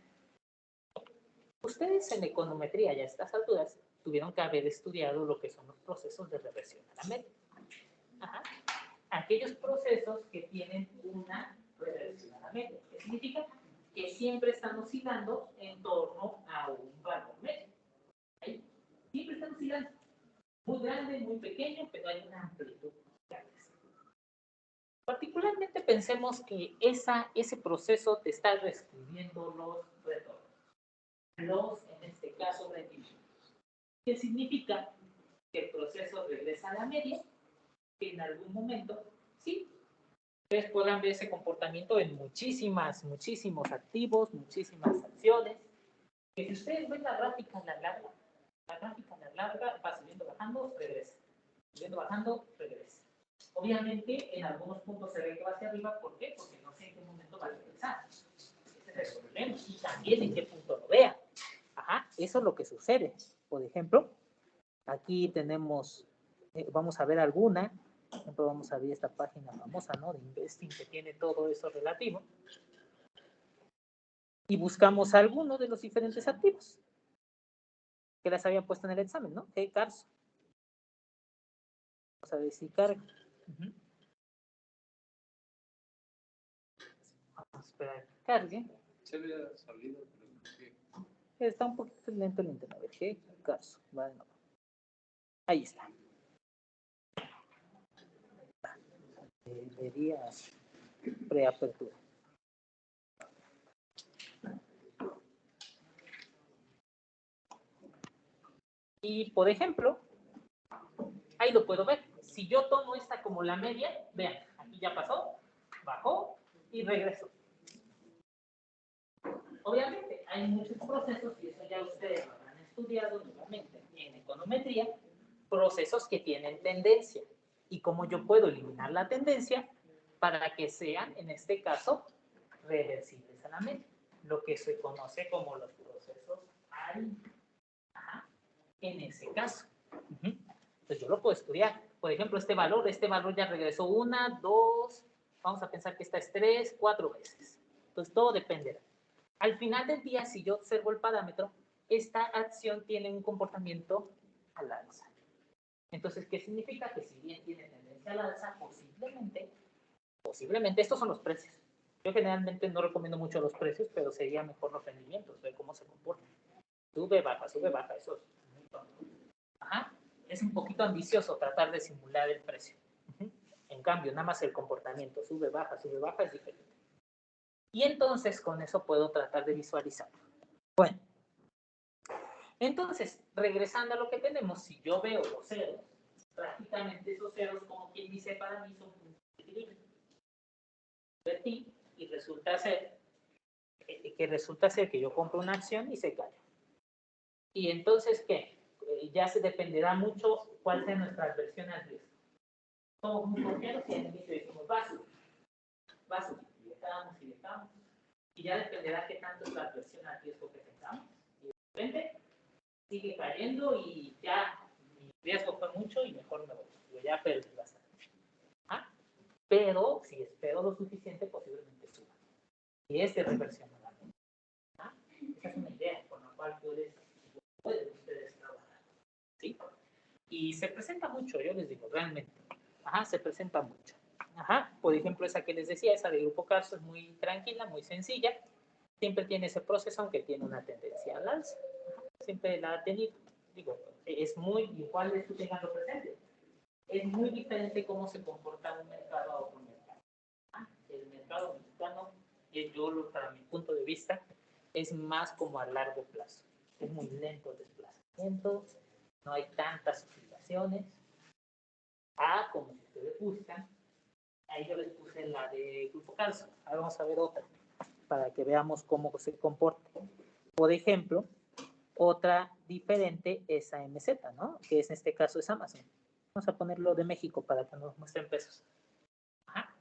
Ustedes en econometría y a estas alturas tuvieron que haber estudiado lo que son los procesos de reversión a la media. Ajá. Aquellos procesos que tienen una reversión a la media. ¿Qué significa? Que siempre están oscilando en torno a un valor medio. ¿Sí? Siempre están oscilando. Muy grande, muy pequeño, pero hay una amplitud. pensemos que ese proceso te está reescribiendo los retornos, en este caso, rendimientos. ¿Qué significa? Que el proceso regresa a la media, que en algún momento, sí, ustedes podrán ver ese comportamiento en muchísimos activos, muchísimas acciones, que si ustedes ven la gráfica a la larga va subiendo, bajando, regresa. Subiendo, bajando, regresa. Obviamente, en algunos puntos se ve que va hacia arriba. ¿Por qué? Porque no sé en qué momento va a regresar. Ese es el problema. Y también en qué punto lo vea. Ajá, eso es lo que sucede. Por ejemplo, aquí tenemos, vamos a ver alguna. Por ejemplo, vamos a ver esta página famosa, ¿no? De Investing, que tiene todo eso relativo. Y buscamos alguno de los diferentes activos que las habían puesto en el examen, ¿no? Carso. Vamos a ver si carga. Vamos a esperar que cargue. Se había salido, pero Está un poquito lento el internet. A ver, ¿qué caso? Vale, no. Ahí está. Debería preapertura. Y, por ejemplo, ahí lo puedo ver. Si yo tomo esta como la media, vean, aquí ya pasó, bajó y regresó. Obviamente, hay muchos procesos, y eso ya ustedes lo han estudiado nuevamente en econometría, procesos que tienen tendencia. Y cómo yo puedo eliminar la tendencia para que sean, en este caso, reversibles a la media. Lo que se conoce como los procesos ARI. En ese caso. Entonces yo lo puedo estudiar. Por ejemplo, este valor ya regresó 1, 2, vamos a pensar que esta es 3, 4 veces. Entonces todo dependerá. Al final del día, si yo observo el parámetro, esta acción tiene un comportamiento al alza. Entonces, ¿qué significa? Que si bien tiene tendencia al alza, posiblemente, estos son los precios. Yo generalmente no recomiendo mucho los precios, pero sería mejor los rendimientos, ver cómo se comporta. Sube, baja, eso es muy tonto. Ajá. Es un poquito ambicioso tratar de simular el precio. En cambio, nada más el comportamiento, sube, baja, es diferente. Y entonces con eso puedo tratar de visualizarlo. Bueno, entonces, regresando a lo que tenemos, si yo veo los ceros, prácticamente esos ceros, como quien dice, para mí son puntos de equilibrio. Vertí y resulta ser que yo compro una acción y se cae. Y entonces, ¿qué? Ya se dependerá mucho cuál sea nuestra adversión al riesgo. Somos muy confiados y al inicio decimos, va a subir, y dejamos, y ya dependerá qué tanto es la adversión al riesgo que tengamos. Y de repente sigue cayendo y ya mi riesgo fue mucho y mejor me voy. Yo ya perdí bastante. ¿Ah? Pero si espero lo suficiente, posiblemente suba. Y es de reversión a la media. ¿Ah? Esa es una idea con la cual pueden ustedes trabajar. ¿Sí? Y se presenta mucho, yo les digo, realmente. Ajá, se presenta mucho. Ajá, por ejemplo, esa que les decía, esa de Grupo Carso es muy tranquila, muy sencilla. Siempre tiene ese proceso, aunque tiene una tendencia al alza. Siempre la ha tenido. Digo, es muy, igual de esto tenganlo presente. Es muy diferente cómo se comporta un mercado a otro mercado. El mercado mexicano, para mi punto de vista, es más como a largo plazo. Es muy lento el desplazamiento, no hay tantas oscilaciones. Como si ustedes buscan, ahí yo les puse la de Grupo Carso. Ahora vamos a ver otra, para que veamos cómo se comporta. Por ejemplo, otra diferente es AMZ, ¿no? Que es, en este caso es Amazon. Vamos a ponerlo de México para que nos muestren pesos. Ajá.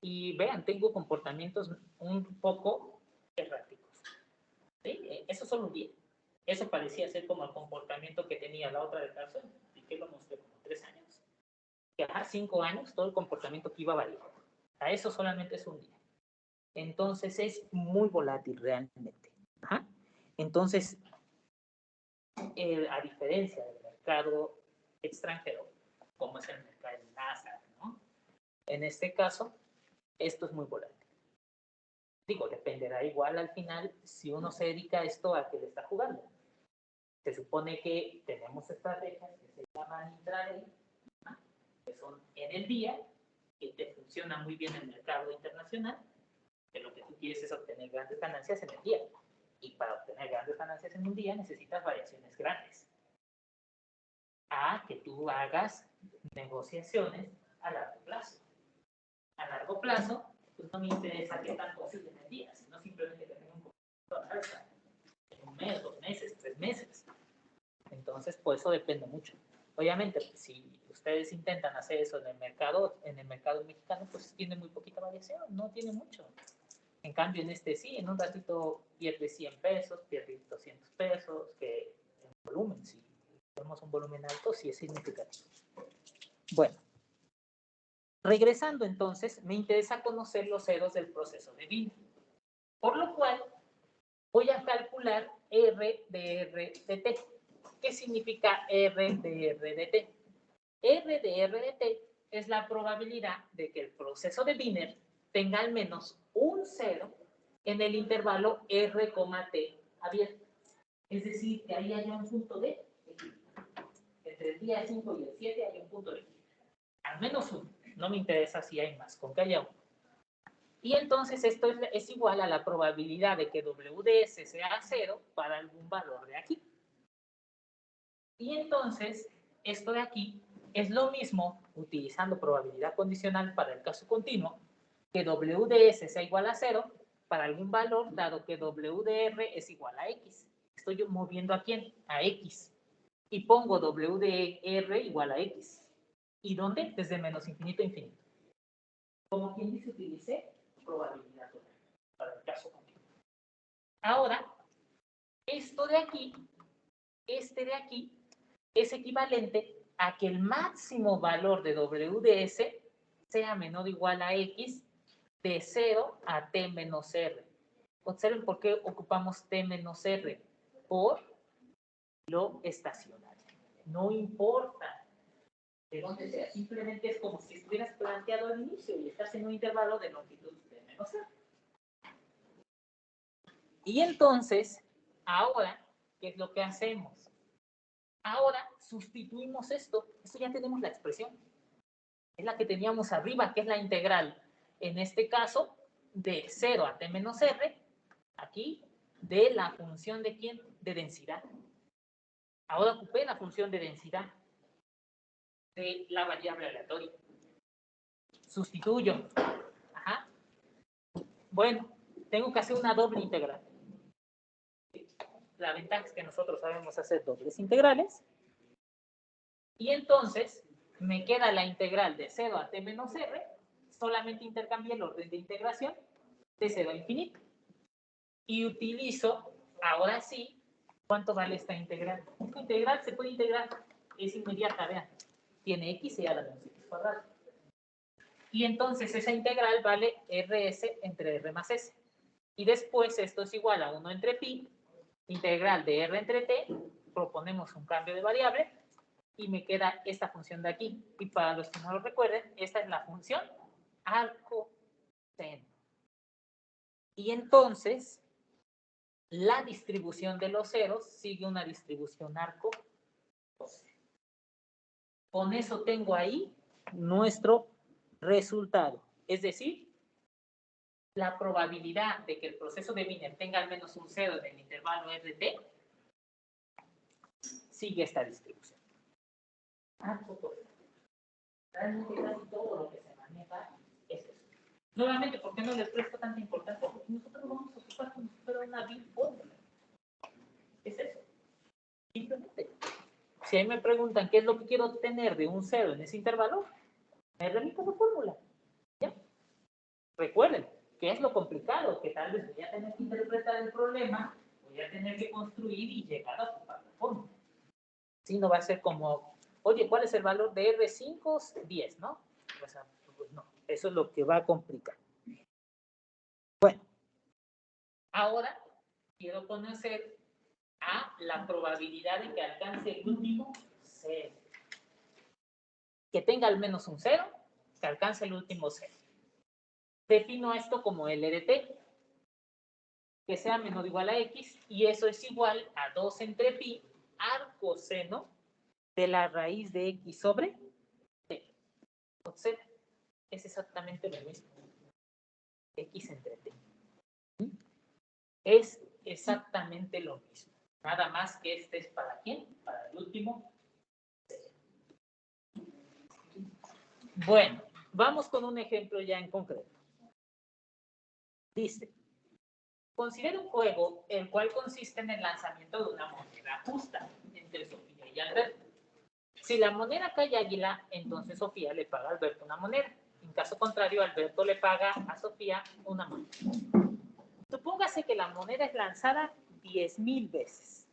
Y vean, tengo comportamientos un poco erráticos. ¿Sí? Eso solo un día. Eso parecía ser como el comportamiento que tenía la otra de Carson, y que lo mostré como 3 años. Que a 5 años todo el comportamiento que iba variando. A eso solamente es un día. Entonces es muy volátil realmente. Ajá. Entonces, a diferencia del mercado extranjero, como es el mercado de Nasdaq, ¿no? En este caso, esto es muy volátil. Digo, dependerá igual al final si uno se dedica a esto a que le está jugando. Se supone que tenemos estrategias que se llaman intraday, ¿no? Que son en el día, que te funciona muy bien en el mercado internacional, que lo que tú quieres es obtener grandes ganancias en el día. Y para obtener grandes ganancias en un día necesitas variaciones grandes. A que tú hagas negociaciones a largo plazo. A largo plazo, pues no me interesa qué tan posible en el día, sino simplemente que tenga un poquito de alza. Un mes, 2 meses, 3 meses. Entonces, pues eso depende mucho. Obviamente, pues, si ustedes intentan hacer eso en el mercado mexicano, pues tiene muy poquita variación, no tiene mucho. En cambio, en este sí, en un ratito pierde 100 pesos, pierde 200 pesos, que en volumen, si tenemos un volumen alto, sí es significativo. Bueno, regresando entonces, me interesa conocer los ceros del proceso de Wiener. Por lo cual, voy a calcular R de R de T. ¿Qué significa R de R de T? R de R de T es la probabilidad de que el proceso de Wiener tenga al menos un cero en el intervalo R, T abierto. Es decir, que ahí haya un punto de equilibrio. Entre el día 5 y el 7 hay un punto de equilibrio. Al menos uno. No me interesa si hay más, con que haya uno. Y entonces esto es igual a la probabilidad de que WDS sea 0 para algún valor de aquí. Y entonces, esto de aquí es lo mismo, utilizando probabilidad condicional para el caso continuo, que WDS sea igual a 0 para algún valor, dado que WDR es igual a X. Estoy yo moviendo a ¿quién? A X. Y pongo WDR igual a X. ¿Y dónde? Desde menos infinito a infinito. Como quien dice, utilicé probabilidad total para el caso continuo. Ahora, esto de aquí, este de aquí, es equivalente a que el máximo valor de WDS sea menor o igual a X de 0 a T menos R. Observen por qué ocupamos T menos R. Por lo estacionario. No importa de dónde sea, simplemente es como si estuvieras planteado al inicio y estás en un intervalo de longitud T menos R. Y entonces, ahora, ¿qué es lo que hacemos? Ahora sustituimos esto ya tenemos la expresión. Es la que teníamos arriba, que es la integral. En este caso, de 0 a t menos r, aquí, de la función de ¿quién? De densidad. Ahora ocupé la función de densidad de la variable aleatoria. Sustituyo. Ajá. Bueno, tengo que hacer una doble integral. La ventaja es que nosotros sabemos hacer dobles integrales. Y entonces me queda la integral de 0 a t menos r, solamente intercambié el orden de integración de 0 a infinito. Y utilizo, ahora sí, ¿cuánto vale esta integral? Esta integral se puede integrar, es inmediata, vean. Tiene x y a la menos x cuadrado. Y entonces esa integral vale rs entre r más s. Y después esto es igual a 1 entre pi, integral de r entre t, proponemos un cambio de variable, y me queda esta función de aquí. Y para los que no lo recuerden, esta es la función arco-seno. Y entonces, la distribución de los ceros sigue una distribución arco-coseno. Con eso tengo ahí nuestro resultado. Es decir, la probabilidad de que el proceso de Wiener tenga al menos un cero en el intervalo RT sigue esta distribución. Arco-coseno. Realmente casi todo lo que se maneja es eso. Nuevamente, ¿por qué no les presto tanta importancia? Porque nosotros vamos a ocupar como si fuera una big fórmula. Es eso. Simplemente. Si ahí me preguntan qué es lo que quiero obtener de un cero en ese intervalo, me remito a la fórmula. ¿Ya? Recuerden, ¿qué es lo complicado? Que tal vez voy a tener que interpretar el problema, voy a tener que construir y llegar a ocupar la fórmula. Si no va a ser como, oye, ¿cuál es el valor de R5? 10, ¿no? Pues no, eso es lo que va a complicar. Bueno, ahora quiero conocer a la probabilidad de que alcance el último cero. Que tenga al menos un cero, que alcance el último cero. Defino esto como L de t, que sea menor o igual a x, y eso es igual a 2 entre pi arcoseno de la raíz de x sobre t. Observa, es exactamente lo mismo. X entre t. Es exactamente lo mismo. Nada más que este es para quién, para el último. Bueno, vamos con un ejemplo ya en concreto. Dice, considera un juego el cual consiste en el lanzamiento de una moneda justa entre Sofía y Alberto. Si la moneda cae águila, entonces Sofía le paga a Alberto una moneda. En caso contrario, Alberto le paga a Sofía una moneda. Supóngase que la moneda es lanzada 10,000 veces.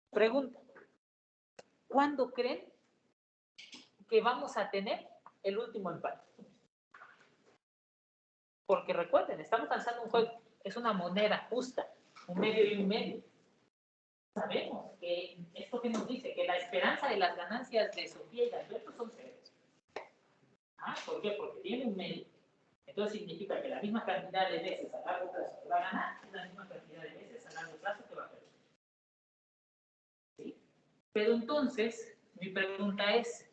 Pregunta, ¿cuándo creen que vamos a tener el último empate? Porque recuerden, estamos lanzando un juego, es una moneda justa, un medio y un medio. Sabemos que esto que nos dice que la esperanza de las ganancias de Sofía y Alberto son ceros. ¿Por qué? Porque tiene un medio. Entonces significa que la misma cantidad de veces a largo plazo te va a ganar y la misma cantidad de veces a largo plazo te va a perder. ¿Sí? Pero entonces, mi pregunta es,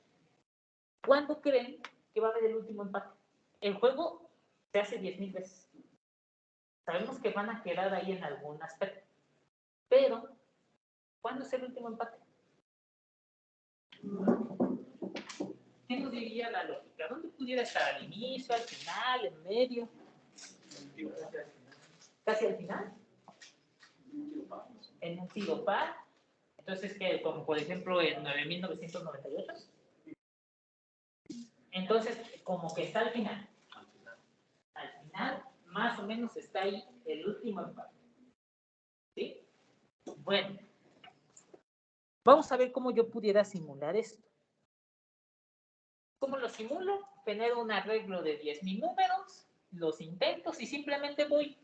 ¿cuándo creen que va a haber el último empate? El juego se hace 10,000 veces. Sabemos que van a quedar ahí en algún aspecto. Pero, ¿cuándo es el último empate? ¿Qué nos diría la lógica? ¿Dónde pudiera estar? ¿Al inicio, al final, en medio? ¿Casi al final? ¿En un tiro par? Entonces, ¿qué? Como por ejemplo en 9,998. Entonces, como que está al final. Al final, más o menos está ahí el último empate. ¿Sí? Bueno. Vamos a ver cómo yo pudiera simular esto. ¿Cómo lo simulo? Genero un arreglo de 10,000 números, los intentos y simplemente voy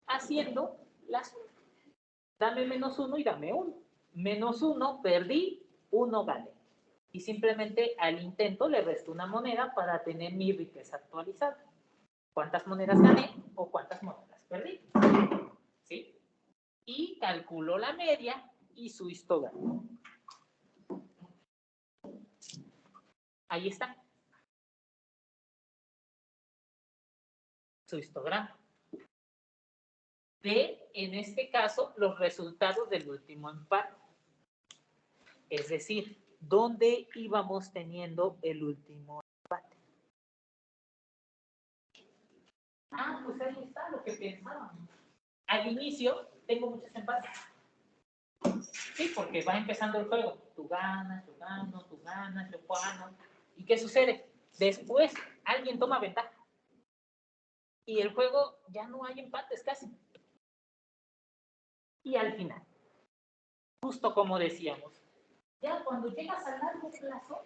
haciendo la suma. Dame -1 y dame 1. -1, perdí, 1 gané. Y simplemente al intento le resto una moneda para tener mi riqueza actualizada. ¿Cuántas monedas gané o cuántas monedas perdí? ¿Sí? Y calculo la media y su histograma. Ahí está. Su histograma. De, en este caso, los resultados del último empate. Es decir, ¿dónde íbamos teniendo el último empate? Pues ahí está lo que pensábamos. Al inicio, tengo muchos empates. Sí, porque va empezando el juego. Tú ganas, yo gano, tú ganas, yo gano. ¿Y qué sucede? Después, alguien toma ventaja. Y el juego ya no hay empates casi. Y al final, justo como decíamos, ya cuando llegas a largo plazo,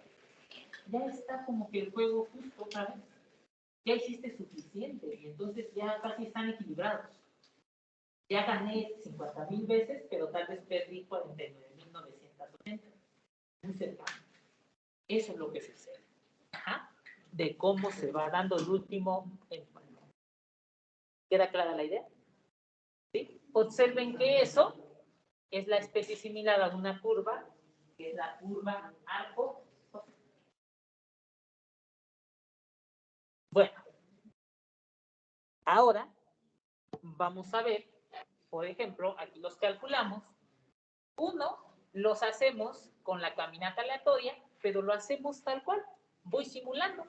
ya está como que el juego justo otra vez. Ya hiciste suficiente y entonces ya casi están equilibrados. Ya gané 50,000 veces, pero tal vez perdí 49,980. Muy cercano. Eso es lo que sucede. De cómo se va dando el último empate. ¿Queda clara la idea? ¿Sí? Observen que eso es la especie similar a una curva, que es la curva arco. Bueno, ahora vamos a ver, por ejemplo, aquí los calculamos. Uno, los hacemos con la caminata aleatoria, pero lo hacemos tal cual. Voy simulando.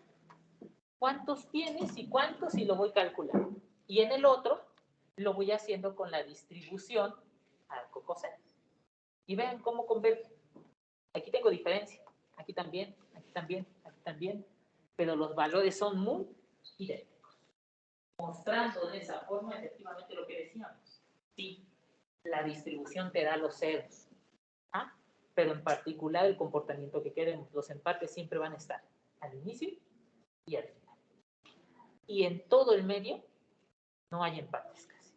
¿Cuántos tienes y cuántos? Y lo voy calculando. Y en el otro, lo voy haciendo con la distribución arco-coseno. Y vean cómo converge. Aquí tengo diferencia. Aquí también, aquí también, aquí también. Pero los valores son muy idénticos. Mostrando de esa forma efectivamente lo que decíamos. Sí, la distribución te da los ceros. Pero en particular el comportamiento que queremos. Los empates siempre van a estar al inicio y al final. Y en todo el medio no hay empates casi.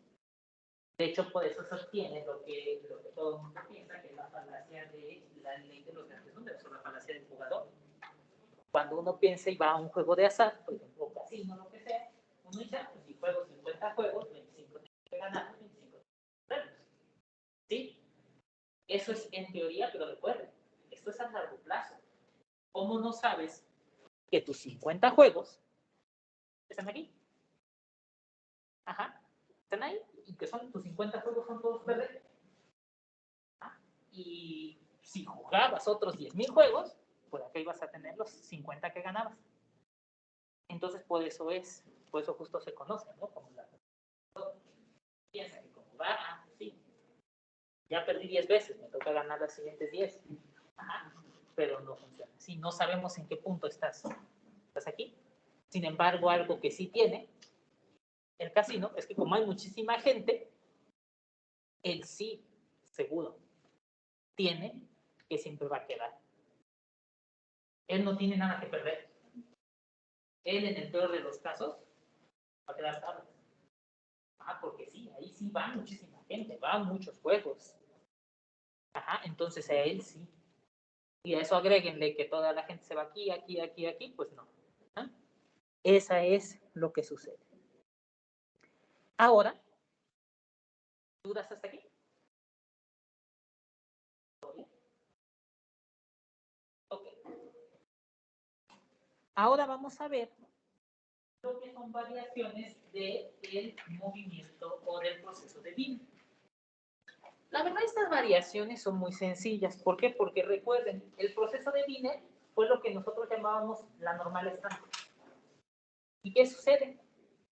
De hecho, por eso se obtiene lo que todo el mundo piensa, que es la falacia de la ley de los grandes números, o la falacia del jugador. Cuando uno piensa y va a un juego de azar, por ejemplo, casino, lo que sea, uno dice, pues si juego 50 juegos, 25 tengo que ganar, 25 premios. ¿Sí? Eso es en teoría, pero recuerden, esto es a largo plazo. ¿Cómo no sabes que tus 50 juegos están aquí? Ajá, están ahí, y que son tus 50 juegos son todos perder. Y si jugabas otros 10,000 juegos, pues acá ibas a tener los 50 que ganabas. Entonces, por eso justo se conoce, ¿no? Como la... Piensa que como va, sí, ya perdí 10 veces, me toca ganar las siguientes 10. Ajá, pero no funciona. Si no sabemos en qué punto estás aquí. Sin embargo, algo que sí tiene el casino es que como hay muchísima gente, él sí, seguro, tiene que siempre va a quedar. Él no tiene nada que perder. Él, en el peor de los casos, va a quedar tablas. Porque sí, ahí sí va muchísima gente, van muchos juegos. Entonces a él sí. Y a eso agréguenle que toda la gente se va aquí, aquí, aquí, aquí, pues no. Esa es lo que sucede. Ahora, ¿dudas hasta aquí? Ok. Ahora vamos a ver lo que son variaciones del movimiento o del proceso de Wiener. La verdad, estas variaciones son muy sencillas. ¿Por qué? Porque recuerden, el proceso de Wiener fue lo que nosotros llamábamos la normal estándar. ¿Y qué sucede?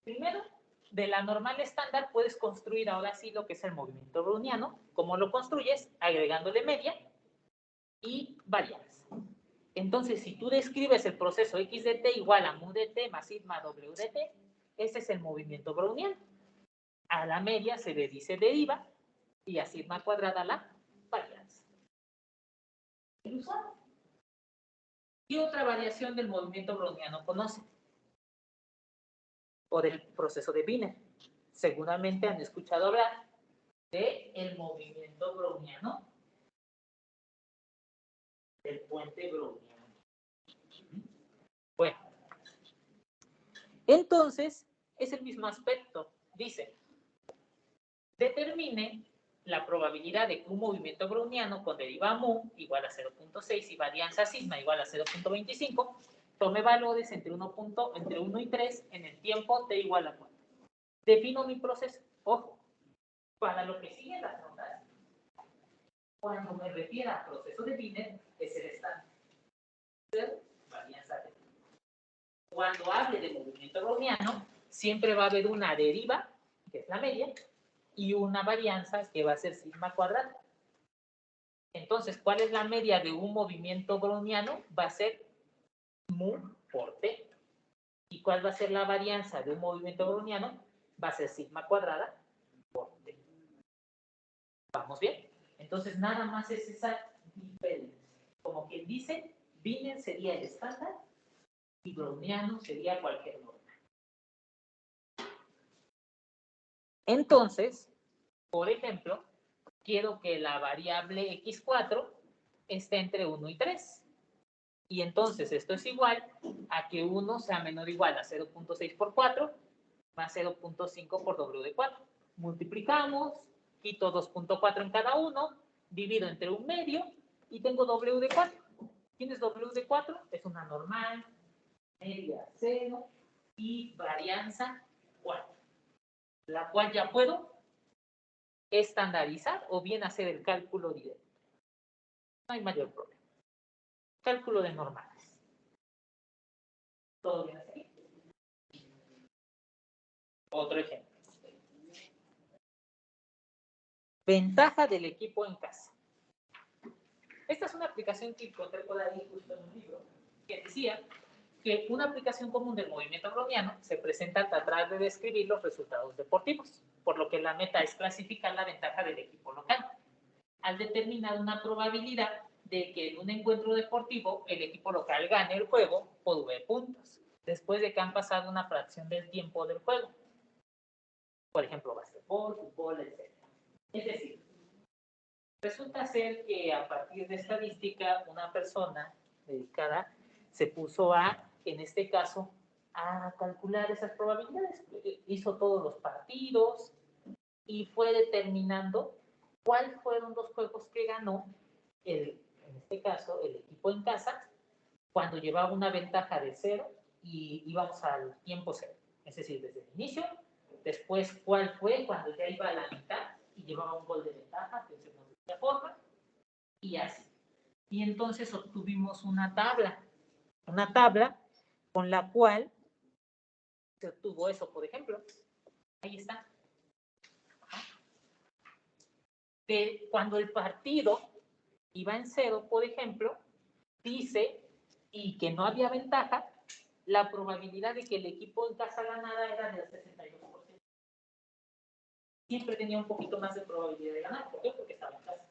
Primero, de la normal estándar puedes construir ahora sí lo que es el movimiento browniano. ¿Cómo lo construyes? Agregándole media y varianza. Entonces, si tú describes el proceso x de t igual a mu de t más sigma w de t, ese es el movimiento browniano. A la media se le dice deriva y a sigma cuadrada la varianza. ¿Qué otra variación del movimiento browniano conoce? O del proceso de Wiener. Seguramente han escuchado hablar del movimiento browniano del puente browniano. Bueno, entonces es el mismo aspecto. Dice, determine la probabilidad de que un movimiento browniano con deriva mu igual a 0.6 y varianza sigma igual a 0.25 tome valores entre 1 y 3 en el tiempo t igual a 4. Defino mi proceso. Ojo, para lo que sigue las notas, cuando me refiera a proceso de Wiener, es el estándar. Varianza t. Cuando hable de movimiento browniano, siempre va a haber una deriva, que es la media, y una varianza que va a ser sigma cuadrada. Entonces, ¿cuál es la media de un movimiento browniano? Va a ser mu por t. ¿Y cuál va a ser la varianza de un movimiento browniano? Va a ser sigma cuadrada por t. ¿Vamos bien? Entonces, nada más es esa diferencia. Como quien dice, Wiener sería el estándar y browniano sería cualquier norma. Entonces, por ejemplo, quiero que la variable x4 esté entre 1 y 3. Y entonces esto es igual a que 1 sea menor o igual a 0.6 por 4 más 0.5 por w de 4. Multiplicamos, quito 2.4 en cada uno, divido entre un medio y tengo w de 4. ¿Quién es w de 4? Es una normal, media 0 y varianza 4. La cual ya puedo estandarizar o bien hacer el cálculo directo. No hay mayor problema. Cálculo de normales. ¿Todo bien así? Otro ejemplo. Ventaja del equipo en casa. Esta es una aplicación que encontré por ahí justo en un libro que decía que una aplicación común del movimiento browniano se presenta al tratar de describir los resultados deportivos, por lo que la meta es clasificar la ventaja del equipo local, al determinar una probabilidad de que en un encuentro deportivo el equipo local gane el juego por V puntos, después de que han pasado una fracción del tiempo del juego. Por ejemplo, básquetbol, fútbol, etc. Es decir, resulta ser que a partir de estadística, una persona dedicada se puso a, en este caso, a calcular esas probabilidades. Hizo todos los partidos y fue determinando ¿cuáles fueron los juegos que ganó, en este caso, el equipo en casa, cuando llevaba una ventaja de 0 y íbamos al tiempo 0? Es decir, desde el inicio. Después, ¿cuál fue cuando ya iba a la mitad y llevaba un gol de ventaja? Pensemos de esta forma. Y así. Y entonces obtuvimos una tabla con la cual se obtuvo eso, por ejemplo. Ahí está. Que cuando el partido iba en 0, por ejemplo, dice, y que no había ventaja, la probabilidad de que el equipo en casa ganara era del 62%. Siempre tenía un poquito más de probabilidad de ganar. ¿Por qué? Porque estaba en casa.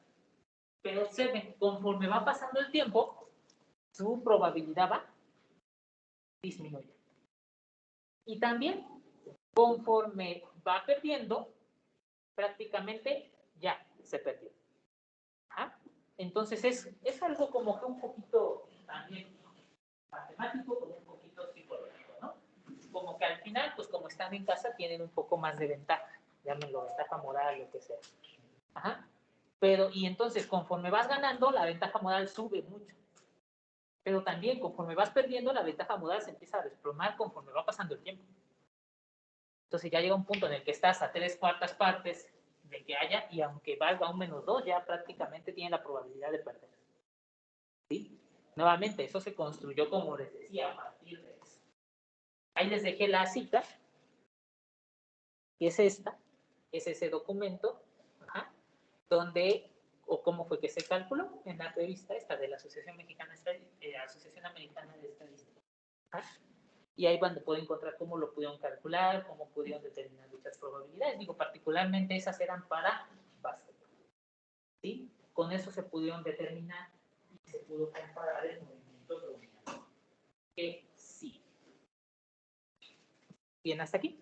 Pero observen, conforme va pasando el tiempo, su probabilidad va disminuyendo. Y también, conforme va perdiendo, prácticamente ya se perdió. ¿Ah? Entonces es algo como que un poquito también matemático, como un poquito psicológico, ¿no? Como que al final, pues como están en casa, tienen un poco más de ventaja, llámenlo ventaja moral, lo que sea. Ajá. Pero, y entonces, conforme vas ganando, la ventaja moral sube mucho. Pero también, conforme vas perdiendo, la ventaja moral se empieza a desplomar conforme va pasando el tiempo. Entonces ya llega un punto en el que estás a 3/4 partes de que haya, y aunque valga un -2, ya prácticamente tiene la probabilidad de perder. ¿Sí? Nuevamente, eso se construyó, como les decía, a partir de eso. Ahí les dejé la cita, que es esta, es ese documento, ajá, donde, o cómo fue que se calculó en la revista esta de la Asociación Mexicana, Asociación Americana de Estadística. Ajá. Y ahí van a poder encontrar cómo lo pudieron calcular, cómo pudieron determinar dichas probabilidades. Digo, particularmente esas eran para básquetbol. ¿Sí? Con eso se pudieron determinar y se pudo comparar el movimiento browniano. Que sí. Bien, hasta aquí.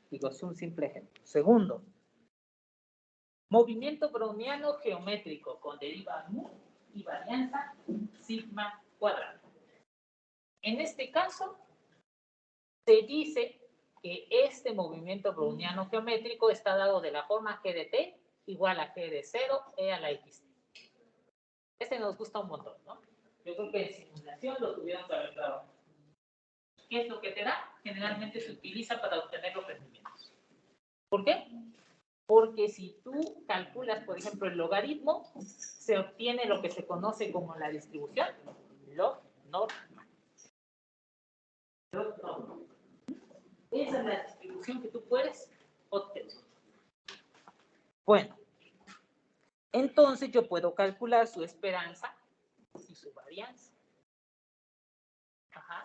Digo, es un simple ejemplo. Segundo, movimiento browniano geométrico con deriva mu y varianza sigma cuadrado. En este caso, se dice que este movimiento browniano geométrico está dado de la forma g de t igual a g de 0 e a la x. Este nos gusta un montón, ¿no? Yo creo que en simulación lo tuvieron que haber trabajado. ¿Qué es lo que te da? Generalmente se utiliza para obtener los rendimientos. ¿Por qué? Porque si tú calculas, por ejemplo, el logaritmo, se obtiene lo que se conoce como la distribución log normal. Log normal. Esa es la distribución que tú puedes obtener. Bueno, entonces yo puedo calcular su esperanza y su varianza. Ajá.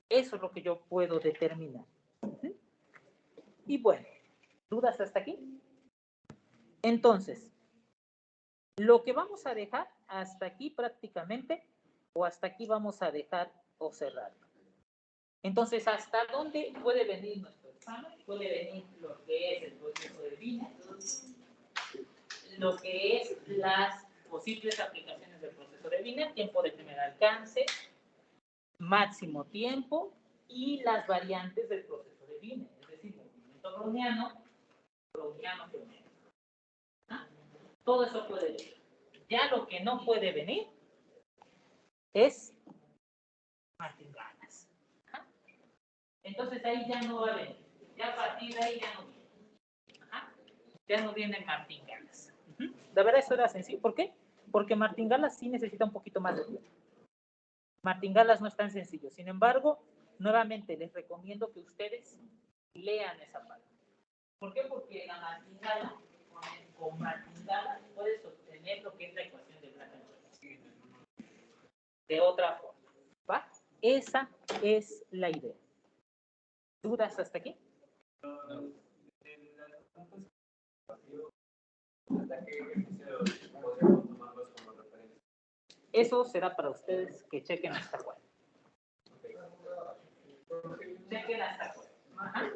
Eso es lo que yo puedo determinar. Y bueno, ¿dudas hasta aquí? Entonces, lo que vamos a dejar hasta aquí prácticamente, o hasta aquí vamos a dejar o cerrarlo. Entonces, ¿hasta dónde puede venir nuestro examen? Puede venir lo que es el proceso de Wiener, lo que es las posibles aplicaciones del proceso de Wiener, tiempo de primer alcance, máximo tiempo y las variantes del proceso de Wiener, es decir, movimiento browniano geométrico. ¿Ah? Todo eso puede venir. Ya lo que no puede venir es martinganas. ¿Ah? Entonces ahí ya no va a venir. Ya a partir de ahí ya no viene. ¿Ah? Ya no vienen martinganas. De verdad eso era sencillo. ¿Por qué? Porque martingalas sí necesita un poquito más de tiempo. Martingalas no es tan sencillo. Sin embargo, nuevamente les recomiendo que ustedes lean esa parte. ¿Por qué? Porque la martingala, con martingala puedes obtener lo que es la ecuación de Black-Scholes. De otra forma. ¿Va? Esa es la idea. ¿Dudas hasta aquí? Eso será para ustedes que chequen hasta cuál. Chequen hasta cuál. Ajá.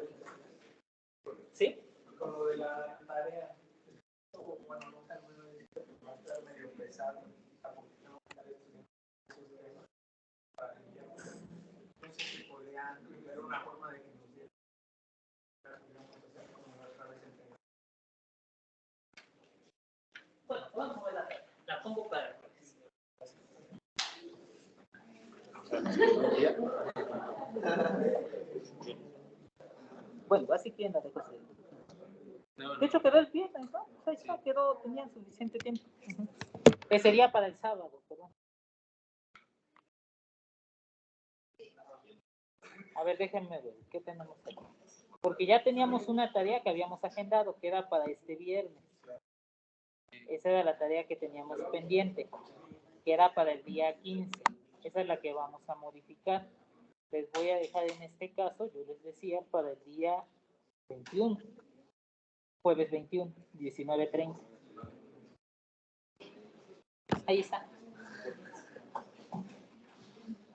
¿Sí? Con lo de la tarea, bueno, no tan bueno, va a estar medio pesado. No sé si podrían ver una forma de que nos dieran, Bueno, así que nada, de hecho quedó el viernes, ¿no? O sea, ya quedó, tenía suficiente tiempo. Que sería para el sábado, pero... A ver, déjenme ver, ¿qué tenemos aquí? Porque ya teníamos una tarea que habíamos agendado, que era para este viernes. Esa era la tarea que teníamos pendiente, que era para el día 15. Esa es la que vamos a modificar. Les voy a dejar en este caso, yo les decía, para el día 21. Jueves 21, 19:30. Ahí está.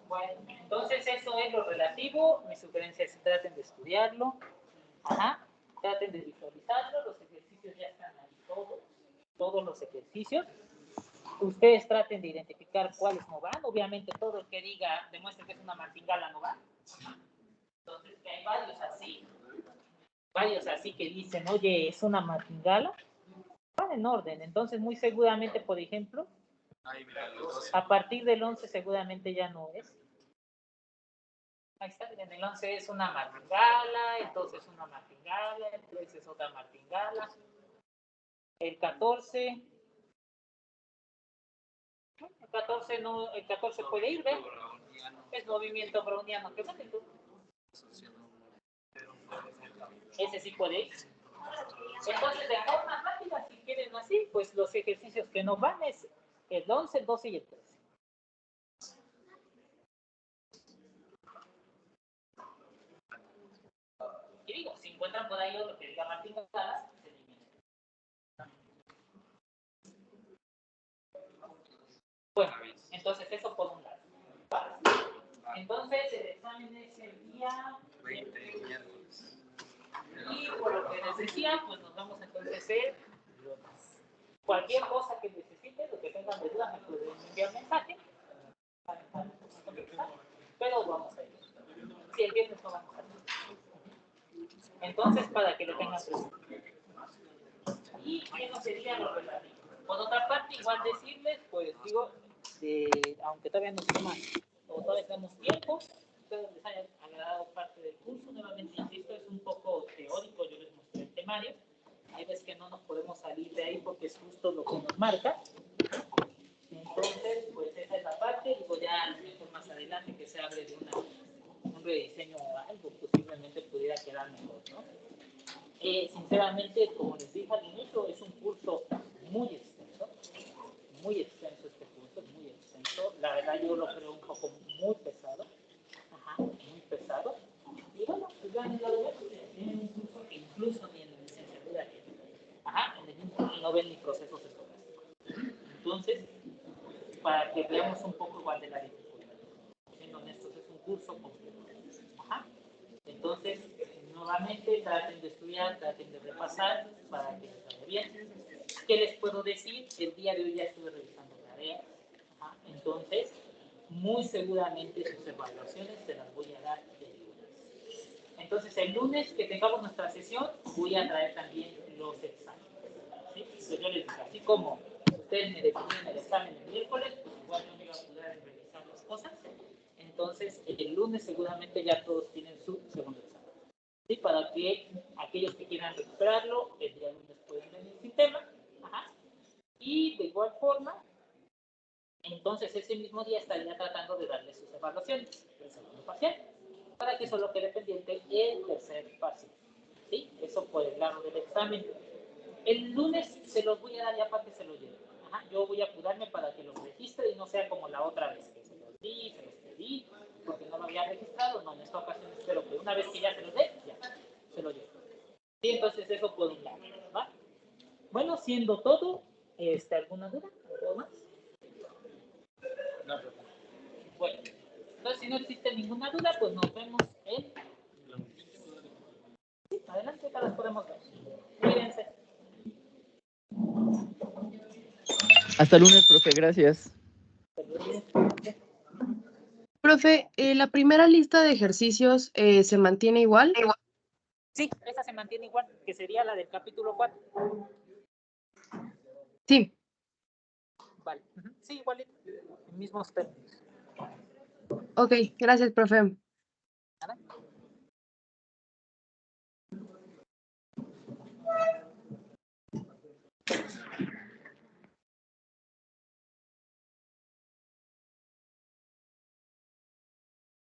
Bueno, entonces eso es lo relativo. Mi sugerencia es traten de estudiarlo. Ajá. Traten de visualizarlo. Los ejercicios ya están ahí todos los ejercicios. Ustedes traten de identificar cuáles no van. Obviamente todo el que diga, demuestre que es una martingala no va. Entonces que hay varios así que dicen, oye, es una martingala. Van en orden. Entonces muy seguramente, por ejemplo, a partir del 11 seguramente ya no es. Ahí está, en el 11 es una martingala, entonces una martingala, entonces es otra martingala. El 14 no, el 14 puede ir, ¿ves? Es movimiento browniano. ¿Qué más tú? Ese sí puede ir. Entonces, de forma rápida, si quieren así, pues los ejercicios que nos van es el 11, el 12 y el 13. Y digo, si encuentran por ahí otro que diga martingalas, se elimina. Bueno, entonces eso por un lado. Entonces el examen es el día 20 miércoles. Y por lo que les decía, pues nos vamos entonces el lunes. Cualquier cosa que necesiten, lo que tengan de duda, me pueden enviar un mensaje. Pero vamos a ir. Si el viernes no vamos a ir. Entonces, para que lo tengan presente. Y eso sería lo relativo. Por otra parte, igual decirles, pues digo, aunque todavía no sé más, o todavía tenemos tiempo, espero les haya agradado parte del curso. Nuevamente, insisto, es un poco teórico, yo les mostré el temario. Hay veces que no nos podemos salir de ahí porque es justo lo que nos marca. Entonces, pues esa es la parte. Digo, ya a lo mejor más adelante que se hable de un rediseño o algo, posiblemente pudiera quedar mejor, ¿no? Sinceramente, como les dije al inicio, es un curso muy extenso este curso, muy extenso. La verdad yo lo creo un poco muy pesado, muy pesado. Y bueno, pues ya en la verdad, es un curso que incluso ni en la licenciatura en el INSS no ven ni procesos estocásticos. Entonces, para que veamos un poco igual de la dificultad. Siendo honestos, es un curso completo. Entonces, nuevamente traten de estudiar, traten de repasar para que les vaya bien. ¿Qué les puedo decir? El día de hoy ya estuve revisando tareas. Entonces, muy seguramente sus evaluaciones se las voy a dar el lunes. Entonces, el lunes que tengamos nuestra sesión, voy a traer también los exámenes. ¿Sí? Entonces, yo les digo, así como ustedes me definieron el examen el miércoles, pues igual yo me iba a poder revisar las cosas. Entonces, el lunes seguramente ya todos tienen su segundo examen. ¿Sí? Para que aquellos que quieran recuperarlo, el día lunes pueden venir sin tema. Y de igual forma, entonces ese mismo día estaría tratando de darle sus evaluaciones del segundo parcial, para que solo quede pendiente el tercer parcial. ¿Sí? Eso por el lado del examen. El lunes se los voy a dar ya para que se los lleven. Yo voy a apurarme para que los registre y no sea como la otra vez, que se los di, se los pedí, porque no lo había registrado. No, en esta ocasión espero que una vez que ya se los dé, ya, se lo llevo. Sí, entonces eso por un lado, ¿va? Bueno, siendo todo, ¿alguna duda? ¿Algo más? No. Bueno, entonces si no existe ninguna duda, pues nos vemos en... Sí, adelante, las podemos ver. Cuídense. Hasta el lunes, profe, gracias. Profe, ¿la primera lista de ejercicios se mantiene igual? Sí, esa se mantiene igual, que sería la del capítulo 4. Sí. Vale, sí, igualito, en mismos términos. Ok, gracias, profe. ¿Vale?